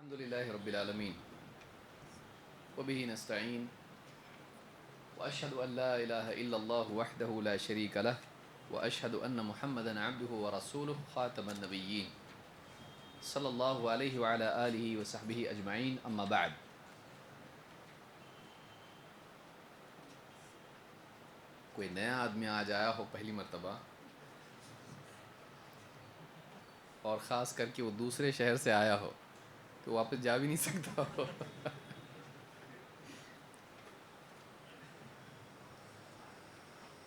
الحمدللہ رب العالمین وبہ نستعین واشہد ان لا الہ الا اللہ وحدہ لا شریک لہ واشہد ان محمدا عبدہ ورسولہ خاتم النبیین صلی اللہ علیہ وعلی آلہ وصحبہ اجمعین اما بعد. کوئی نیا آدمی آج آیا ہو پہلی مرتبہ اور خاص کر کے وہ دوسرے شہر سے آیا ہو تو واپس جا بھی نہیں سکتا ہو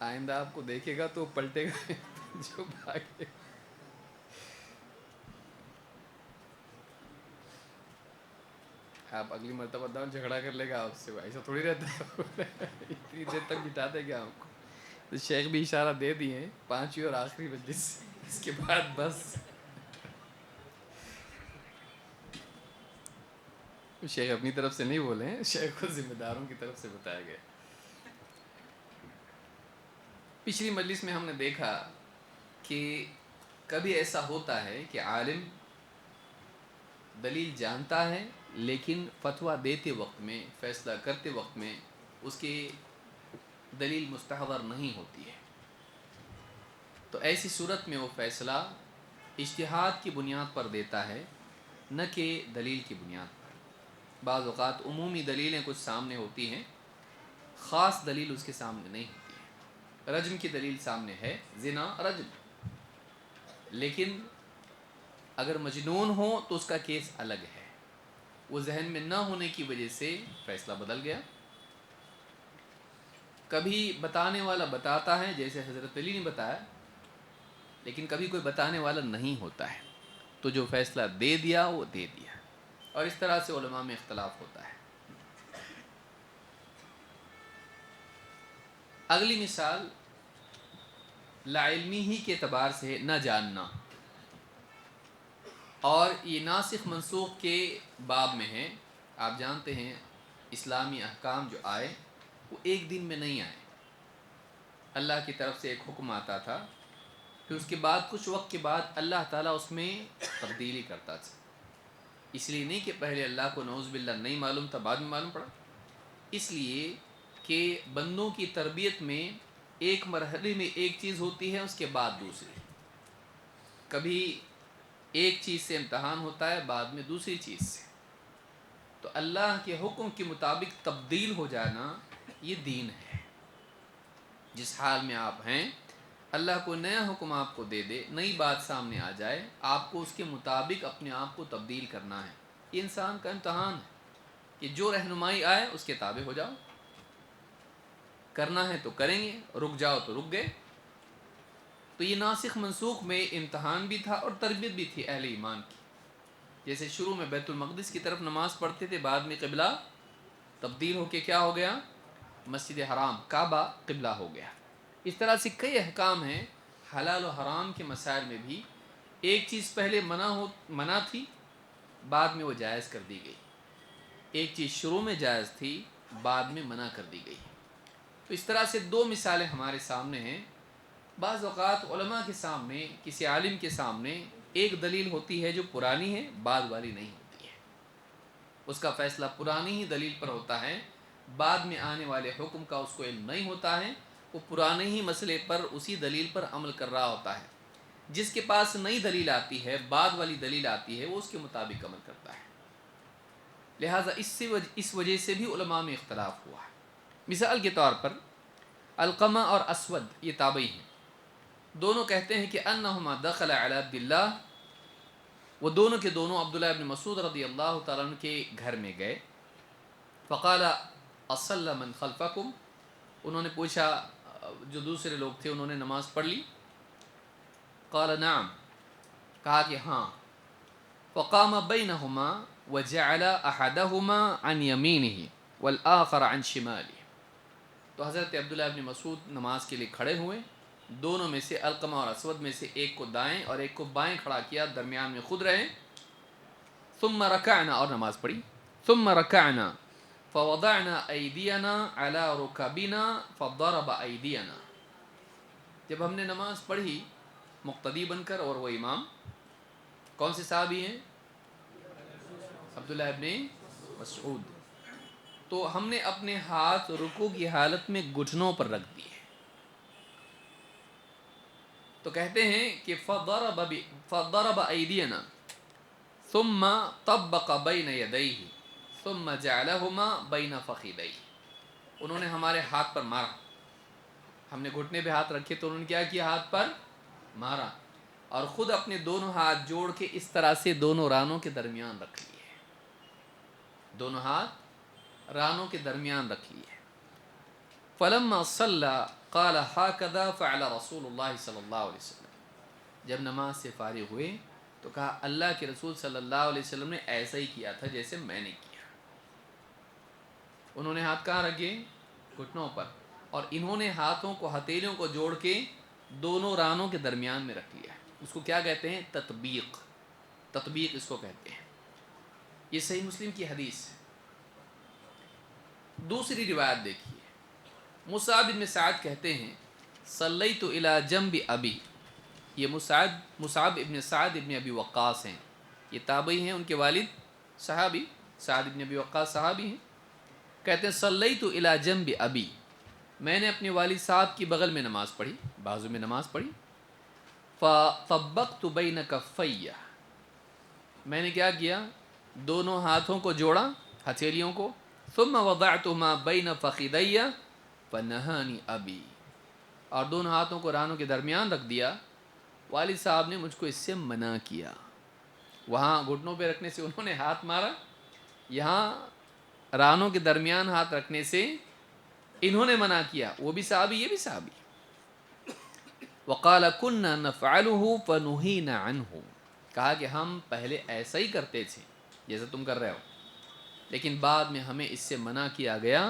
آئندہ آپ کو دیکھے گا تو پلٹے گا جو بھاگے. آپ اگلی مرتبہ داؤ جھگڑا کر لے گا آپ سے. ایسا تھوڑی رہتا ہے اتنی دیر تک بٹھا دے گا آپ کو. تو شیخ بھی اشارہ دے دیے 5ویں اور آخری مجلس اس کے بعد بس. شیخ اپنی طرف سے نہیں بولے ہیں, شیخ کو ذمہ داروں کی طرف سے بتایا گیا. پچھلی مجلس میں ہم نے دیکھا کہ کبھی ایسا ہوتا ہے کہ عالم دلیل جانتا ہے لیکن فتویٰ دیتے وقت میں, فیصلہ کرتے وقت میں اس کی دلیل مستحضر نہیں ہوتی ہے. تو ایسی صورت میں وہ فیصلہ اجتہاد کی بنیاد پر دیتا ہے نہ کہ دلیل کی بنیاد پر. بعض اوقات عمومی دلیلیں کچھ سامنے ہوتی ہیں, خاص دلیل اس کے سامنے نہیں ہوتی ہے. رجم کی دلیل سامنے ہے, زنا رجم, لیکن اگر مجنون ہو تو اس کا کیس الگ ہے. وہ ذہن میں نہ ہونے کی وجہ سے فیصلہ بدل گیا. کبھی بتانے والا بتاتا ہے جیسے حضرت علی نے بتایا, لیکن کبھی کوئی بتانے والا نہیں ہوتا ہے تو جو فیصلہ دے دیا وہ دے دیا. اور اس طرح سے علماء میں اختلاف ہوتا ہے. اگلی مثال لا علمی ہی کے اعتبار سے نہ جاننا, اور یہ ناسخ منسوخ کے باب میں ہے. آپ جانتے ہیں اسلامی احکام جو آئے وہ ایک دن میں نہیں آئے. اللہ کی طرف سے ایک حکم آتا تھا, پھر اس کے بعد کچھ وقت کے بعد اللہ تعالیٰ اس میں تبدیلی کرتا تھا. اس لیے نہیں کہ پہلے اللہ کو نعوذ باللہ نہیں معلوم تھا بعد میں معلوم پڑا, اس لیے کہ بندوں کی تربیت میں ایک مرحلے میں ایک چیز ہوتی ہے, اس کے بعد دوسری. کبھی ایک چیز سے امتحان ہوتا ہے, بعد میں دوسری چیز سے. تو اللہ کے حکم کے مطابق تبدیل ہو جانا یہ دین ہے. جس حال میں آپ ہیں اللہ کو نیا حکم آپ کو دے دے, نئی بات سامنے آ جائے, آپ کو اس کے مطابق اپنے آپ کو تبدیل کرنا ہے. یہ انسان کا امتحان ہے کہ جو رہنمائی آئے اس کے تابع ہو جاؤ. کرنا ہے تو کریں گے, رک جاؤ تو رک گئے. تو یہ ناسخ منسوخ میں امتحان بھی تھا اور تربیت بھی تھی اہل ایمان کی. جیسے شروع میں بیت المقدس کی طرف نماز پڑھتے تھے, بعد میں قبلہ تبدیل ہو کے کیا ہو گیا, مسجد حرام کعبہ قبلہ ہو گیا. اس طرح سے کئی احکام ہیں. حلال و حرام کے مسائل میں بھی ایک چیز پہلے منع تھی, بعد میں وہ جائز کر دی گئی. ایک چیز شروع میں جائز تھی, بعد میں منع کر دی گئی. تو اس طرح سے دو مثالیں ہمارے سامنے ہیں. بعض اوقات علماء کے سامنے, کسی عالم کے سامنے ایک دلیل ہوتی ہے جو پرانی ہے, بعد والی نہیں ہوتی ہے. اس کا فیصلہ پرانی ہی دلیل پر ہوتا ہے, بعد میں آنے والے حکم کا اس کو علم نہیں ہوتا ہے. وہ پرانے ہی مسئلے پر اسی دلیل پر عمل کر رہا ہوتا ہے. جس کے پاس نئی دلیل آتی ہے, بعد والی دلیل آتی ہے, وہ اس کے مطابق عمل کرتا ہے. لہٰذا اس وجہ سے بھی علماء میں اختلاف ہوا ہے. مثال کے طور پر علقمہ اور اسود یہ تابعی ہیں. دونوں کہتے ہیں کہ انہما دخل علی عبداللہ, وہ دونوں کے دونوں عبداللہ ابن مسعود رضی اللہ تعالیٰ عنہ کے گھر میں گئے. فقال اصلی من خلفکم, انہوں نے پوچھا جو دوسرے لوگ تھے انہوں نے نماز پڑھ لی؟ قال نعم, کہا کہ ہاں. فقام بینہما وجعل احدہما عن یمینہ والآخر عن شمالہ, تو حضرت عبداللہ ابن مسعود نماز کے لیے کھڑے ہوئے. دونوں میں سے علقمہ اور اسود میں سے ایک کو دائیں اور ایک کو بائیں کھڑا کیا, درمیان میں خود رہے. ثم رکعنا, اور نماز پڑھی. ثم رکعنا فوضعنا ایدینا علی رکبنا فضرب ایدینا, جب ہم نے نماز پڑھی مقتدی بن کر, اور وہ امام کون سے صحابی ہیں, عبداللہ ابن مسعود. تو ہم نے اپنے ہاتھ رکوع کی حالت میں گھٹنوں پر رکھ دیے. تو کہتے ہیں کہ فضرب ایدینا ثم طبق بین یدیہ ثم جعلہما بین فخذیہ. انہوں نے ہمارے ہاتھ پر مارا. ہم نے گھٹنے پہ ہاتھ رکھے تو انہوں نے کیا کیا؟ ہاتھ پر مارا اور خود اپنے دونوں ہاتھ جوڑ کے اس طرح سے دونوں رانوں کے درمیان رکھ لیے. دونوں ہاتھ رانوں کے درمیان رکھ لیے. فلما صلی قال هكذا فعل رسول اللہ صلی اللہ علیہ وسلم. جب نماز سے فارغ ہوئے تو کہا اللہ کے رسول صلی اللہ علیہ وسلم نے ایسا ہی کیا تھا جیسے میں نے کیا. انہوں نے ہاتھ کہاں رکھے؟ گھٹنوں پر. اور انہوں نے ہاتھوں کو ہتھیلیوں کو جوڑ کے دونوں رانوں کے درمیان میں رکھ لیا. اس کو کیا کہتے ہیں؟ تطبیق. تطبیق اس کو کہتے ہیں. یہ صحیح مسلم کی حدیث ہے. دوسری روایت دیکھیے. مصعب بن سعد کہتے ہیں صلیت الی جنب ابی. یہ مصعب ابن سعد ابن ابی وقاص ہیں. یہ تابعی ہیں. ان کے والد صحابی سعد ابن ابی وقاص صحابی ہیں. کہتے ہیں صلیت الی جنب ابی. میں نے اپنے والد صاحب کی بغل میں نماز پڑھی، بازو میں نماز پڑھی. فطبقت بین کفی. میں نے کیا کیا؟ دونوں ہاتھوں کو جوڑا، ہتھیلیوں کو. ثم وضعتهما بین فخذی فنہانی ابی. اور دونوں ہاتھوں کو رانوں کے درمیان رکھ دیا. والد صاحب نے مجھ کو اس سے منع کیا. وہاں گھٹنوں پہ رکھنے سے انہوں نے ہاتھ مارا، یہاں رانوں کے درمیان ہاتھ رکھنے سے انہوں نے منع کیا. وہ بھی صحابی، یہ بھی صحابی. وقال كنا نفعله فنهينا عنه. کہا کہ ہم پہلے ایسا ہی کرتے تھے جیسا تم کر رہے ہو، لیکن بعد میں ہمیں اس سے منع کیا گیا.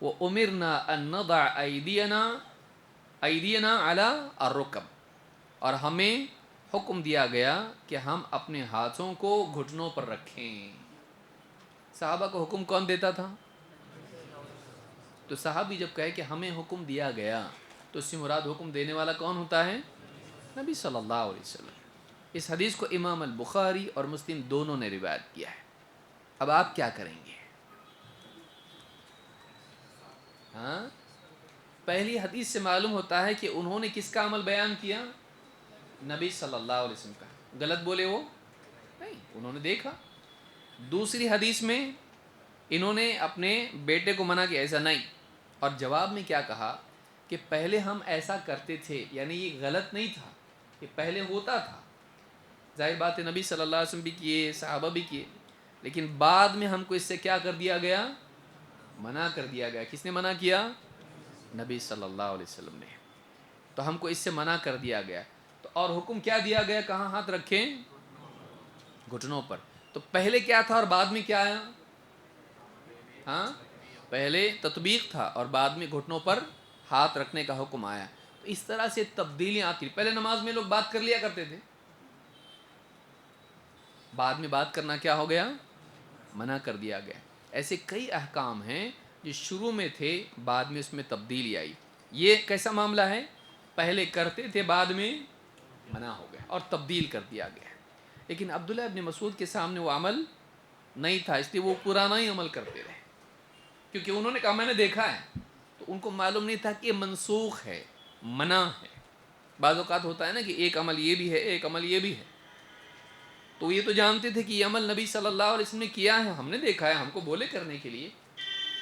وَأُمِرْنَا أَن نَضَعَ أَيْدِيَنَا عَلَى الرُّكَبِ. اور ہمیں حکم دیا گیا کہ ہم اپنے ہاتھوں کو گھٹنوں پر رکھیں. صحابہ کو حکم کون دیتا تھا؟ تو صحابی جب کہے کہ ہمیں حکم دیا گیا تو اس سے مراد حکم دینے والا کون ہوتا ہے؟ نبی صلی اللہ علیہ وسلم. اس حدیث کو امام البخاری اور مسلم دونوں نے روایت کیا ہے. اب آپ کیا کریں گے؟ ہاں، پہلی حدیث سے معلوم ہوتا ہے کہ انہوں نے کس کا عمل بیان کیا؟ نبی صلی اللہ علیہ وسلم کا. غلط بولے وہ نہیں، انہوں نے دیکھا. دوسری حدیث میں انہوں نے اپنے بیٹے کو منع کیا ایسا نہیں، اور جواب میں کیا کہا کہ پہلے ہم ایسا کرتے تھے. یعنی یہ غلط نہیں تھا، یہ پہلے ہوتا تھا. ظاہر بات ہے نبی صلی اللہ علیہ وسلم بھی کیے، صحابہ بھی کیے، لیکن بعد میں ہم کو اس سے کیا کر دیا گیا؟ منع کر دیا گیا. کس نے منع کیا؟ نبی صلی اللہ علیہ وسلم نے. تو ہم کو اس سے منع کر دیا گیا. تو اور حکم کیا دیا گیا؟ کہاں ہاتھ رکھیں؟ گھٹنوں پر. تو پہلے کیا تھا اور بعد میں کیا آیا؟ ہاں، پہلے تطبیق تھا اور بعد میں گھٹنوں پر ہاتھ رکھنے کا حکم آیا. تو اس طرح سے تبدیلیاں آتی. پہلے نماز میں لوگ بات کر لیا کرتے تھے، بعد میں بات کرنا کیا ہو گیا؟ منع کر دیا گیا. ایسے کئی احکام ہیں جو شروع میں تھے، بعد میں اس میں تبدیلی آئی. یہ کیسا معاملہ ہے؟ پہلے کرتے تھے، بعد میں منع ہو گیا اور تبدیل کر دیا گیا. لیکن عبداللہ ابن مسعود کے سامنے وہ عمل نہیں تھا، اس لیے وہ پرانا ہی عمل کرتے رہے. کیونکہ انہوں نے کہا میں نے دیکھا ہے، تو ان کو معلوم نہیں تھا کہ یہ منسوخ ہے، منع ہے. بعض اوقات ہوتا ہے نا کہ ایک عمل یہ بھی ہے، ایک عمل یہ بھی ہے. تو یہ تو جانتے تھے کہ یہ عمل نبی صلی اللہ علیہ وسلم نے کیا ہے، ہم نے دیکھا ہے، ہم کو بولے کرنے کے لیے،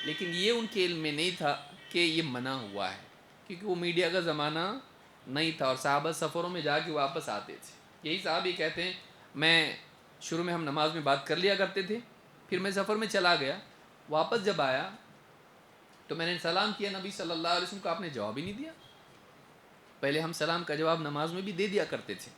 لیکن یہ ان کے علم میں نہیں تھا کہ یہ منع ہوا ہے. کیونکہ وہ میڈیا کا زمانہ نہیں تھا اور صحابہ سفروں میں جا کے واپس آتے تھے. یہی صحابی کہتے ہیں میں شروع میں ہم نماز میں بات کر لیا کرتے تھے، پھر میں سفر میں چلا گیا، واپس جب آیا تو میں نے سلام کیا نبی صلی اللہ علیہ وسلم کو، آپ نے جواب ہی نہیں دیا. پہلے ہم سلام کا جواب نماز میں بھی دے دیا کرتے تھے،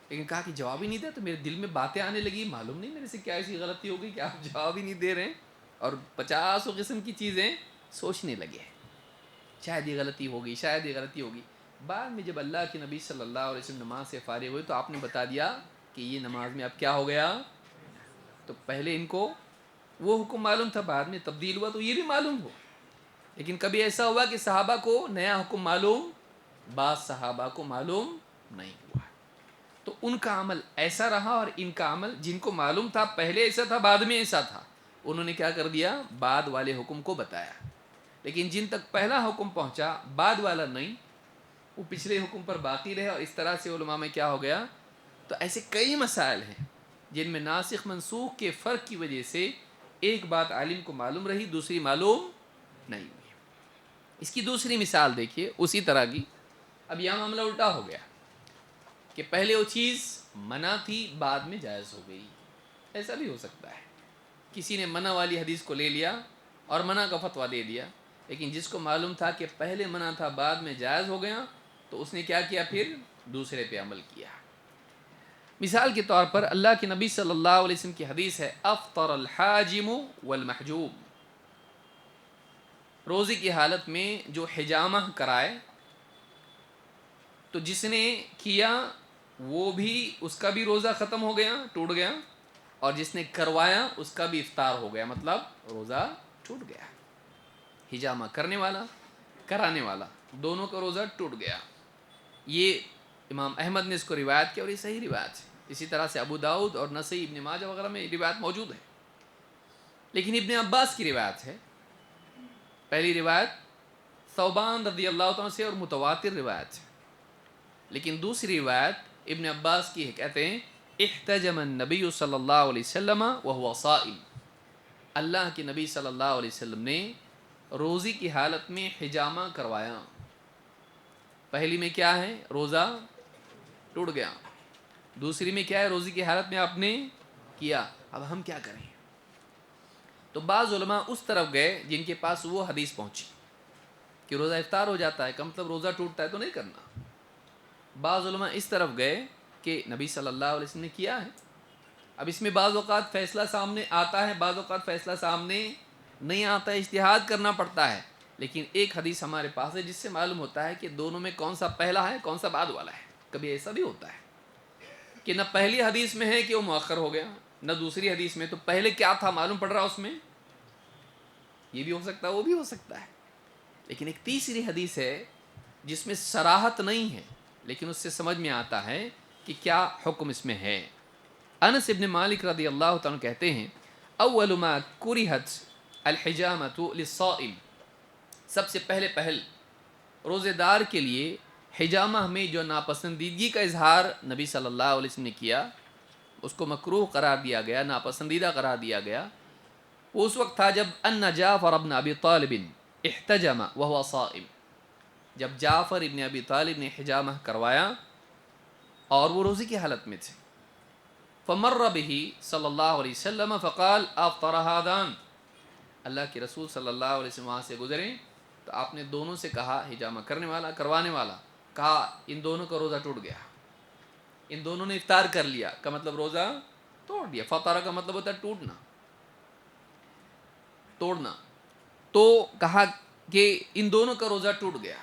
لیکن کہا کہ جواب ہی نہیں دیا. تو میرے دل میں باتیں آنے لگی، معلوم نہیں میرے سے کیا ایسی غلطی ہو گئی کہ آپ جواب ہی نہیں دے رہے ہیں. اور 50 قسم کی چیزیں سوچنے لگے، شاید یہ غلطی ہوگی، شاید یہ غلطی ہوگی. بعد میں جب اللہ کے نبی صلی اللہ علیہ وسلم نماز سے فارغ ہوئے تو آپ نے بتا دیا کہ یہ نماز میں اب کیا ہو گیا. تو پہلے ان کو وہ حکم معلوم تھا، بعد میں تبدیل ہوا تو یہ بھی معلوم ہو. لیکن کبھی ایسا ہوا کہ صحابہ کو نیا حکم معلوم، بعض صحابہ کو معلوم نہیں ہوا. تو ان کا عمل ایسا رہا، اور ان کا عمل جن کو معلوم تھا پہلے ایسا تھا بعد میں ایسا تھا، انہوں نے کیا کر دیا، بعد والے حکم کو بتایا. لیکن جن تک پہلا حکم پہنچا بعد والا نہیں، وہ پچھلے حکم پر باقی رہے، اور اس طرح سے علماء میں کیا ہو گیا. تو ایسے کئی مسائل ہیں جن میں ناسخ منسوخ کے فرق کی وجہ سے ایک بات عالم کو معلوم رہی، دوسری معلوم نہیں ہوئی. اس کی دوسری مثال دیکھیے اسی طرح کی. اب یہاں معاملہ الٹا ہو گیا کہ پہلے وہ چیز منع تھی بعد میں جائز ہو گئی. ایسا بھی ہو سکتا ہے، کسی نے منع والی حدیث کو لے لیا اور منع کا فتویٰ دے دیا، لیکن جس کو معلوم تھا کہ پہلے منع تھا بعد میں جائز ہو گیا، تو اس نے کیا کیا، پھر دوسرے پہ عمل کیا. مثال کے طور پر اللہ کے نبی صلی اللہ علیہ وسلم کی حدیث ہے، افطر الحاجم والمحجوم. روزے کی حالت میں جو حجامہ کرائے، تو جس نے کیا وہ بھی، اس کا بھی روزہ ختم ہو گیا، ٹوٹ گیا، اور جس نے کروایا اس کا بھی افطار ہو گیا، مطلب روزہ ٹوٹ گیا. حجامہ کرنے والا، کرانے والا، دونوں کا روزہ ٹوٹ گیا. یہ امام احمد نے اس کو روایت کیا، اور یہ صحیح روایت ہے. اسی طرح سے ابو داؤد اور نسائی، ابن ماجہ وغیرہ میں یہ روایت موجود ہے. لیکن ابن عباس کی روایت ہے. پہلی روایت ثوبان رضی اللہ عنہ سے اور متواتر روایت ہے. لیکن دوسری روایت ابن عباس کی ہے، کہتے ہیں احتجم النبی صلی اللہ علیہ وسلم وهو صائم. اللہ کے نبی صلی اللہ علیہ وسلم نے روزی کی حالت میں حجامہ کروایا. پہلی میں کیا ہے، روزہ ٹوٹ گیا. دوسری میں کیا ہے، روزی کی حالت میں آپ نے کیا. اب ہم کیا کریں؟ تو بعض علماء اس طرف گئے جن کے پاس وہ حدیث پہنچی کہ روزہ افطار ہو جاتا ہے، کا مطلب روزہ ٹوٹتا ہے تو نہیں کرنا. بعض علماء اس طرف گئے کہ نبی صلی اللہ علیہ وسلم نے کیا ہے. اب اس میں بعض اوقات فیصلہ سامنے آتا ہے، بعض اوقات فیصلہ سامنے نہیں آتا ہے، اجتہاد کرنا پڑتا ہے. لیکن ایک حدیث ہمارے پاس ہے جس سے معلوم ہوتا ہے کہ دونوں میں کون سا پہلا ہے کون سا بعد والا ہے. کبھی ایسا بھی ہوتا ہے کہ نہ پہلی حدیث میں ہے کہ وہ مؤخر ہو گیا، نہ دوسری حدیث میں، تو پہلے کیا تھا معلوم پڑ رہا اس میں. یہ بھی ہو سکتا ہے، وہ بھی ہو سکتا ہے. لیکن ایک تیسری حدیث ہے جس میں صراحت نہیں ہے، لیکن اس سے سمجھ میں آتا ہے کہ کیا حکم اس میں ہے. انس ابن مالک رضی اللہ تعالیٰ کہتے ہیں، اول ما کرہت الحجامۃ للصائم. سب سے پہل روزے دار کے لیے حجامہ میں جو ناپسندیدگی کا اظہار نبی صلی اللہ علیہ وسلم نے کیا، اس کو مکروہ قرار دیا گیا، ناپسندیدہ قرار دیا گیا. وہ اس وقت تھا جب ان جعفر ابن ابی طالب احتجم وهو صائم. جب جعفر ابن ابی طالب نے حجامہ کروایا اور وہ روزے کی حالت میں تھے. فمر به صلی اللہ علیہ وسلم فقال افطر هذان. اللہ کے رسول صلی اللہ علیہ وسلم وہاں سے گزرے تو آپ نے دونوں سے کہا، حجامہ کرنے والا کروانے والا، کہا ان دونوں کا روزہ ٹوٹ گیا، ان دونوں نے افطار کر لیا، کا مطلب روزہ توڑ دیا. فطر کا مطلب ہوتا ہے ٹوٹنا، توڑنا. تو کہا کہ ان دونوں کا روزہ ٹوٹ گیا.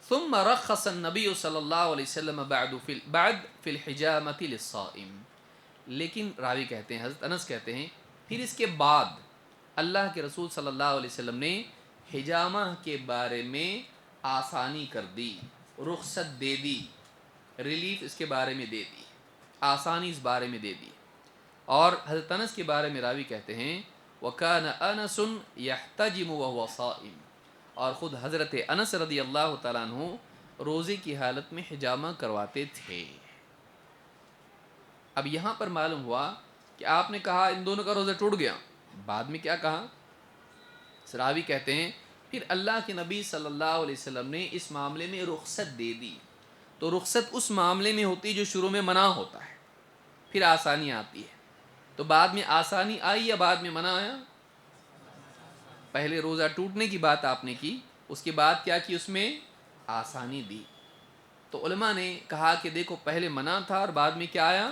ثم رخص النبی صلی اللہ علیہ وسلم بعد فی الحجامۃ للصائم. لیکن راوی کہتے ہیں، حضرت انس کہتے ہیں، پھر اس کے بعد اللہ کے رسول صلی اللہ علیہ وسلم نے حجامہ کے بارے میں آسانی کر دی، رخصت دے دی، ریلیف اس کے بارے میں دے دی، آسانی اس بارے میں دے دی. اور حضرت انس کے بارے میں راوی کہتے ہیں وَكَانَ أَنَسٌ يَحْتَجِمُ وَهُوَ صَائِمٌ. اور خود حضرت انس رضی اللہ تعالیٰ عنہ روزے کی حالت میں حجامہ کرواتے تھے. اب یہاں پر معلوم ہوا کہ آپ نے کہا ان دونوں کا روزہ ٹوٹ گیا، بعد میں کیا کہا. راوی کہتے ہیں پھر اللہ کے نبی صلی اللہ علیہ وسلم نے اس معاملے میں رخصت دے دی. تو رخصت اس معاملے میں ہوتی جو شروع میں منع ہوتا ہے، پھر آسانی آتی ہے. تو بعد میں آسانی آئی یا بعد میں منع آیا؟ پہلے روزہ ٹوٹنے کی بات آپ نے کی، اس کے بعد کیا کی، اس میں آسانی دی. تو علماء نے کہا کہ دیکھو پہلے منع تھا اور بعد میں کیا آیا،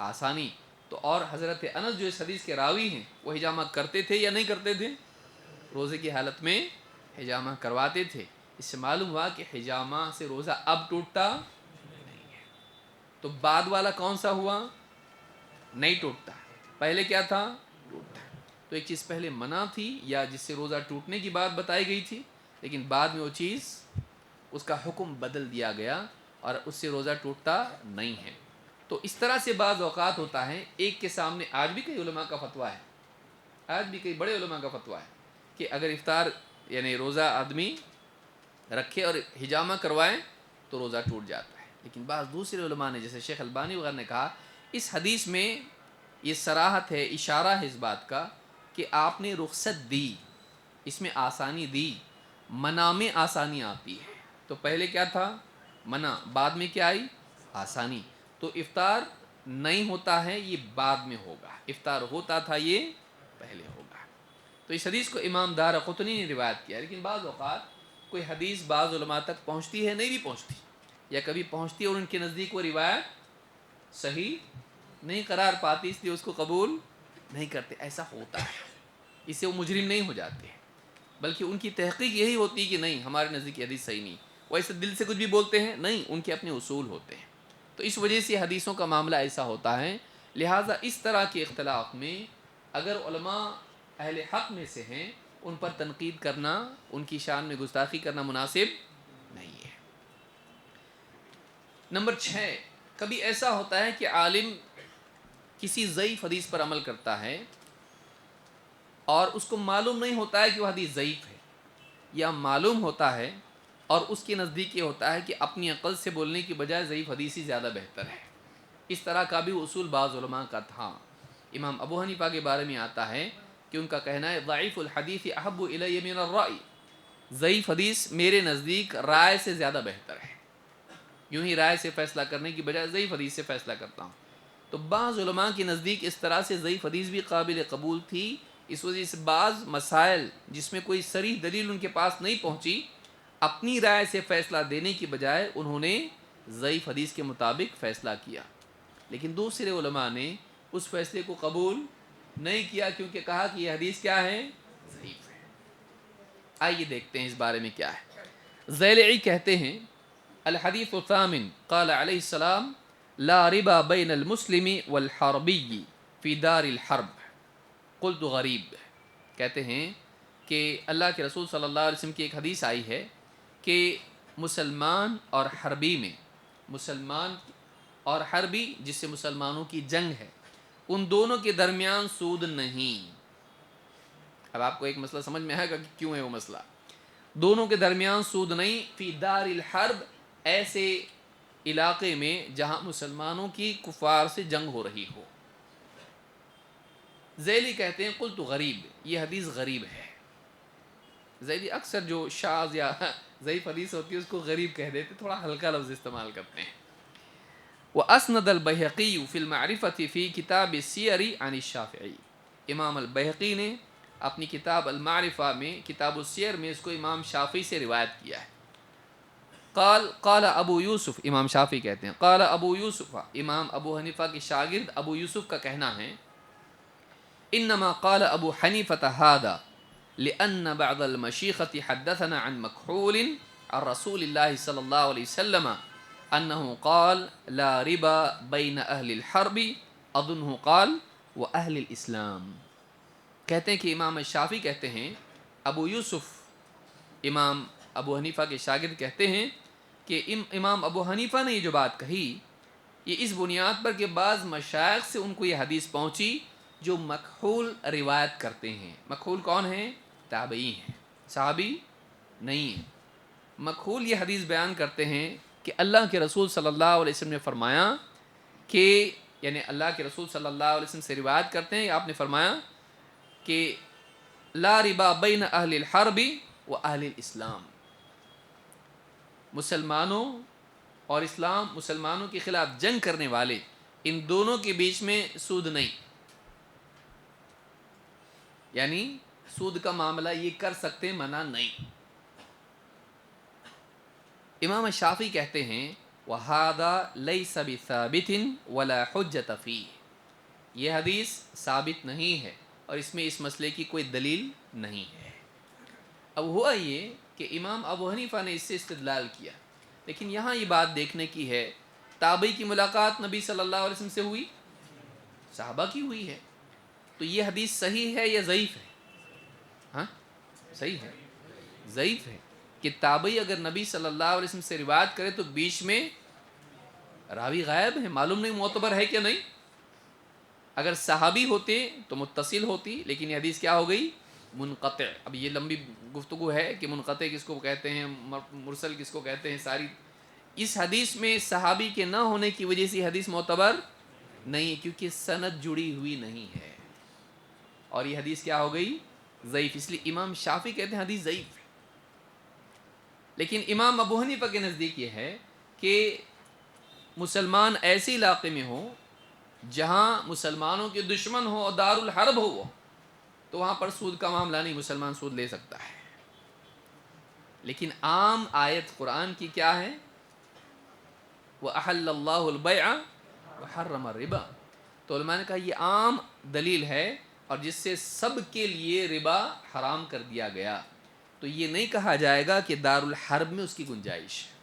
آسانی. تو اور حضرت انس جو اس حدیث کے راوی ہیں وہ حجامہ کرتے تھے یا نہیں کرتے تھے؟ روزے کی حالت میں حجامہ کرواتے تھے. اس سے معلوم ہوا کہ حجامہ سے روزہ اب ٹوٹتا نہیں ہے. تو بعد والا کون سا ہوا، نہیں ٹوٹتا. پہلے کیا تھا، ٹوٹتا. تو ایک چیز پہلے منع تھی یا جس سے روزہ ٹوٹنے کی بات بتائی گئی تھی، لیکن بعد میں وہ چیز، اس کا حکم بدل دیا گیا اور اس سے روزہ ٹوٹتا نہیں ہے۔ تو اس طرح سے بعض اوقات ہوتا ہے، ایک کے سامنے آج بھی کئی علماء کا فتویٰ ہے، آج بھی کئی بڑے علماء کا فتویٰ ہے کہ اگر افطار یعنی روزہ آدمی رکھے اور حجامہ کروائیں تو روزہ ٹوٹ جاتا ہے۔ لیکن بعض دوسرے علماء نے جیسے شیخ البانی وغیرہ نے کہا اس حدیث میں یہ صراحت ہے، اشارہ ہے اس بات کا کہ آپ نے رخصت دی، اس میں آسانی دی، منع میں آسانی آتی ہے۔ تو پہلے کیا تھا؟ منع، بعد میں کیا آئی؟ آسانی۔ تو افطار نہیں ہوتا ہے یہ بعد میں ہوگا، افطار ہوتا تھا یہ پہلے ہوگا۔ تو اس حدیث کو امام دارقطنی نے روایت کیا، لیکن بعض اوقات کوئی حدیث بعض علماء تک پہنچتی ہے، نہیں بھی پہنچتی، یا کبھی پہنچتی ہے اور ان کے نزدیک وہ روایت صحیح نہیں قرار پاتی، اس لیے اس کو قبول نہیں کرتے، ایسا ہوتا ہے۔ اس سے وہ مجرم نہیں ہو جاتے، بلکہ ان کی تحقیق یہی ہوتی ہے کہ نہیں ہمارے نزدیک یہ حدیث صحیح نہیں، وہ ایسے دل سے کچھ بھی بولتے ہیں نہیں، ان کے اپنے اصول ہوتے ہیں۔ تو اس وجہ سے حدیثوں کا معاملہ ایسا ہوتا ہے، لہٰذا اس طرح کے اختلاف میں اگر علماء اہل حق میں سے ہیں ان پر تنقید کرنا، ان کی شان میں گستاخی کرنا مناسب نہیں ہے۔ نمبر 6، کبھی ایسا ہوتا ہے کہ عالم کسی ضعیف حدیث پر عمل کرتا ہے اور اس کو معلوم نہیں ہوتا ہے کہ وہ حدیث ضعیف ہے، یا معلوم ہوتا ہے اور اس کے نزدیک یہ ہوتا ہے کہ اپنی عقل سے بولنے کی بجائے ضعیف حدیث ہی زیادہ بہتر ہے۔ اس طرح کا بھی اصول بعض علماء کا تھا۔ امام ابو حنیفہ کے بارے میں آتا ہے کہ ان کا کہنا ہے ضعیف الحدیث احب الی من الرأی، ضعیف حدیث میرے نزدیک رائے سے زیادہ بہتر ہے، یوں ہی رائے سے فیصلہ کرنے کی بجائے ضعیف حدیث سے فیصلہ کرتا ہوں۔ تو بعض علماء کے نزدیک اس طرح سے ضعیف حدیث بھی قابل قبول تھی، اس وجہ سے بعض مسائل جس میں کوئی صریح دلیل ان کے پاس نہیں پہنچی، اپنی رائے سے فیصلہ دینے کی بجائے انہوں نے ضعیف حدیث کے مطابق فیصلہ کیا۔ لیکن دوسرے علماء نے اس فیصلے کو قبول نہیں کیا، کیونکہ کہا کہ یہ حدیث کیا ہے؟ ضعیف ہے۔ آئیے دیکھتے ہیں اس بارے میں کیا ہے۔ ذیلعی کہتے ہیں الحدیث الثامن قال علیہ السلام لا ربا بین المسلم والحربی فی دار الحرب قلت غریب۔ کہتے ہیں کہ اللہ کے رسول صلی اللہ علیہ وسلم کی ایک حدیث آئی ہے کہ مسلمان اور حربی میں، مسلمان اور حربی جس سے مسلمانوں کی جنگ ہے، ان دونوں کے درمیان سود نہیں۔ اب آپ کو ایک مسئلہ سمجھ میں آئے گا کہ کیوں ہے وہ مسئلہ۔ دونوں کے درمیان سود نہیں، فی دار الحرب، ایسے علاقے میں جہاں مسلمانوں کی کفار سے جنگ ہو رہی ہو۔ ذیلی کہتے ہیں قلت غریب، یہ حدیث غریب ہے۔ ذیلی اکثر جو شاذ یا ضعیف حدیث ہوتی ہے اس کو غریب کہہ دیتے، تھوڑا ہلکا لفظ استعمال کرتے ہیں۔ وَأَسْنَدَ الْبَيْهَقِيُّ فِي الْمَعْرِفَةِ فِي كِتَابِ السِّيَرِ عَنِ الشَّافِعِي، امام البیہقی نے اپنی کتاب المعرفہ میں، کتاب السیر میں اس کو امام شافعی سے روایت کیا ہے۔ قال ابو یوسف، امام شافعی کہتے ہیں قال ابو یوسف، امام ابو حنیفہ کے شاگرد ابو یوسف کا کہنا ہے انما قال ابو حنیفة هذا لأن بعض المشيخة حدثنا عن مكحول عن رسول الله صلى الله عليه وسلم أنه قال لا ربا بين أهل الحرب أظنه قال وأهل الإسلام۔ کہتے ہیں کہ امام شافعی کہتے ہیں، ابو یوسف امام ابو حنیفہ کے شاگرد کہتے ہیں کہ امام ابو حنیفہ نے یہ جو بات کہی یہ اس بنیاد پر کہ بعض مشائخ سے ان کو یہ حدیث پہنچی جو مکحول روایت کرتے ہیں۔ مکحول کون ہیں؟ تابعی ہیں، صحابی نہیں ہیں۔ مکحول یہ حدیث بیان کرتے ہیں کہ اللہ کے رسول صلی اللہ علیہ وسلم نے فرمایا کہ، یعنی اللہ کے رسول صلی اللہ علیہ وسلم سے روایت کرتے ہیں، آپ نے فرمایا کہ لا ربا بین اہل الحرب و اہل الاسلام، مسلمانوں اور اسلام، مسلمانوں کے خلاف جنگ کرنے والے، ان دونوں کے بیچ میں سود نہیں، یعنی سود کا معاملہ یہ کر سکتے، منع نہیں۔ امام شافعی کہتے ہیں وَهَذَا لَيْسَ بِثَابِتٍ وَلَا حُجَّةَ فِيهِ، یہ حدیث ثابت نہیں ہے اور اس میں اس مسئلے کی کوئی دلیل نہیں ہے۔ اب ہوا یہ کہ امام ابو حنیفہ نے اس سے استدلال کیا، لیکن یہاں یہ بات دیکھنے کی ہے تابعی کی ملاقات نبی صلی اللہ علیہ وسلم سے ہوئی، صحابہ کی ہوئی ہے، تو یہ حدیث صحیح ہے یا ضعیف ہے؟ ہاں صحیح ہے، ضعیف ہے کہ تابعی اگر نبی صلی اللہ علیہ وسلم سے روایت کرے تو بیچ میں راوی غائب ہے، معلوم نہیں معتبر ہے کہ نہیں. اگر صحابی ہوتے تو متصل ہوتی، لیکن یہ حدیث کیا ہو گئی؟ منقطع. اب یہ لمبی گفتگو ہے کہ منقطع کس کو کہتے ہیں، مرسل کس کو کہتے ہیں. ساری اس حدیث میں صحابی کے نہ ہونے کی وجہ سے حدیث معتبر نہیں ہے، کیونکہ سند جڑی ہوئی نہیں ہے، اور یہ حدیث کیا ہو گئی؟ ضعیف. اس لیے امام شافعی کہتے ہیں حدیث ضعیف ہے. لیکن امام ابو حنیفہ کے نزدیک یہ ہے کہ مسلمان ایسے علاقے میں ہوں جہاں مسلمانوں کے دشمن ہو اور دار الحرب ہو، تو وہاں پر سود کا معاملہ نہیں، مسلمان سود لے سکتا ہے. لیکن عام آیت قرآن کی کیا ہے؟ وَأَحَلَّ اللَّهُ الْبَيْعَ وَحَرَّمَ الرِّبَا. تو علماء نے کہا یہ عام دلیل ہے، اور جس سے سب کے لیے ربا حرام کر دیا گیا. تو یہ نہیں کہا جائے گا کہ دار الحرب میں اس کی گنجائش ہے.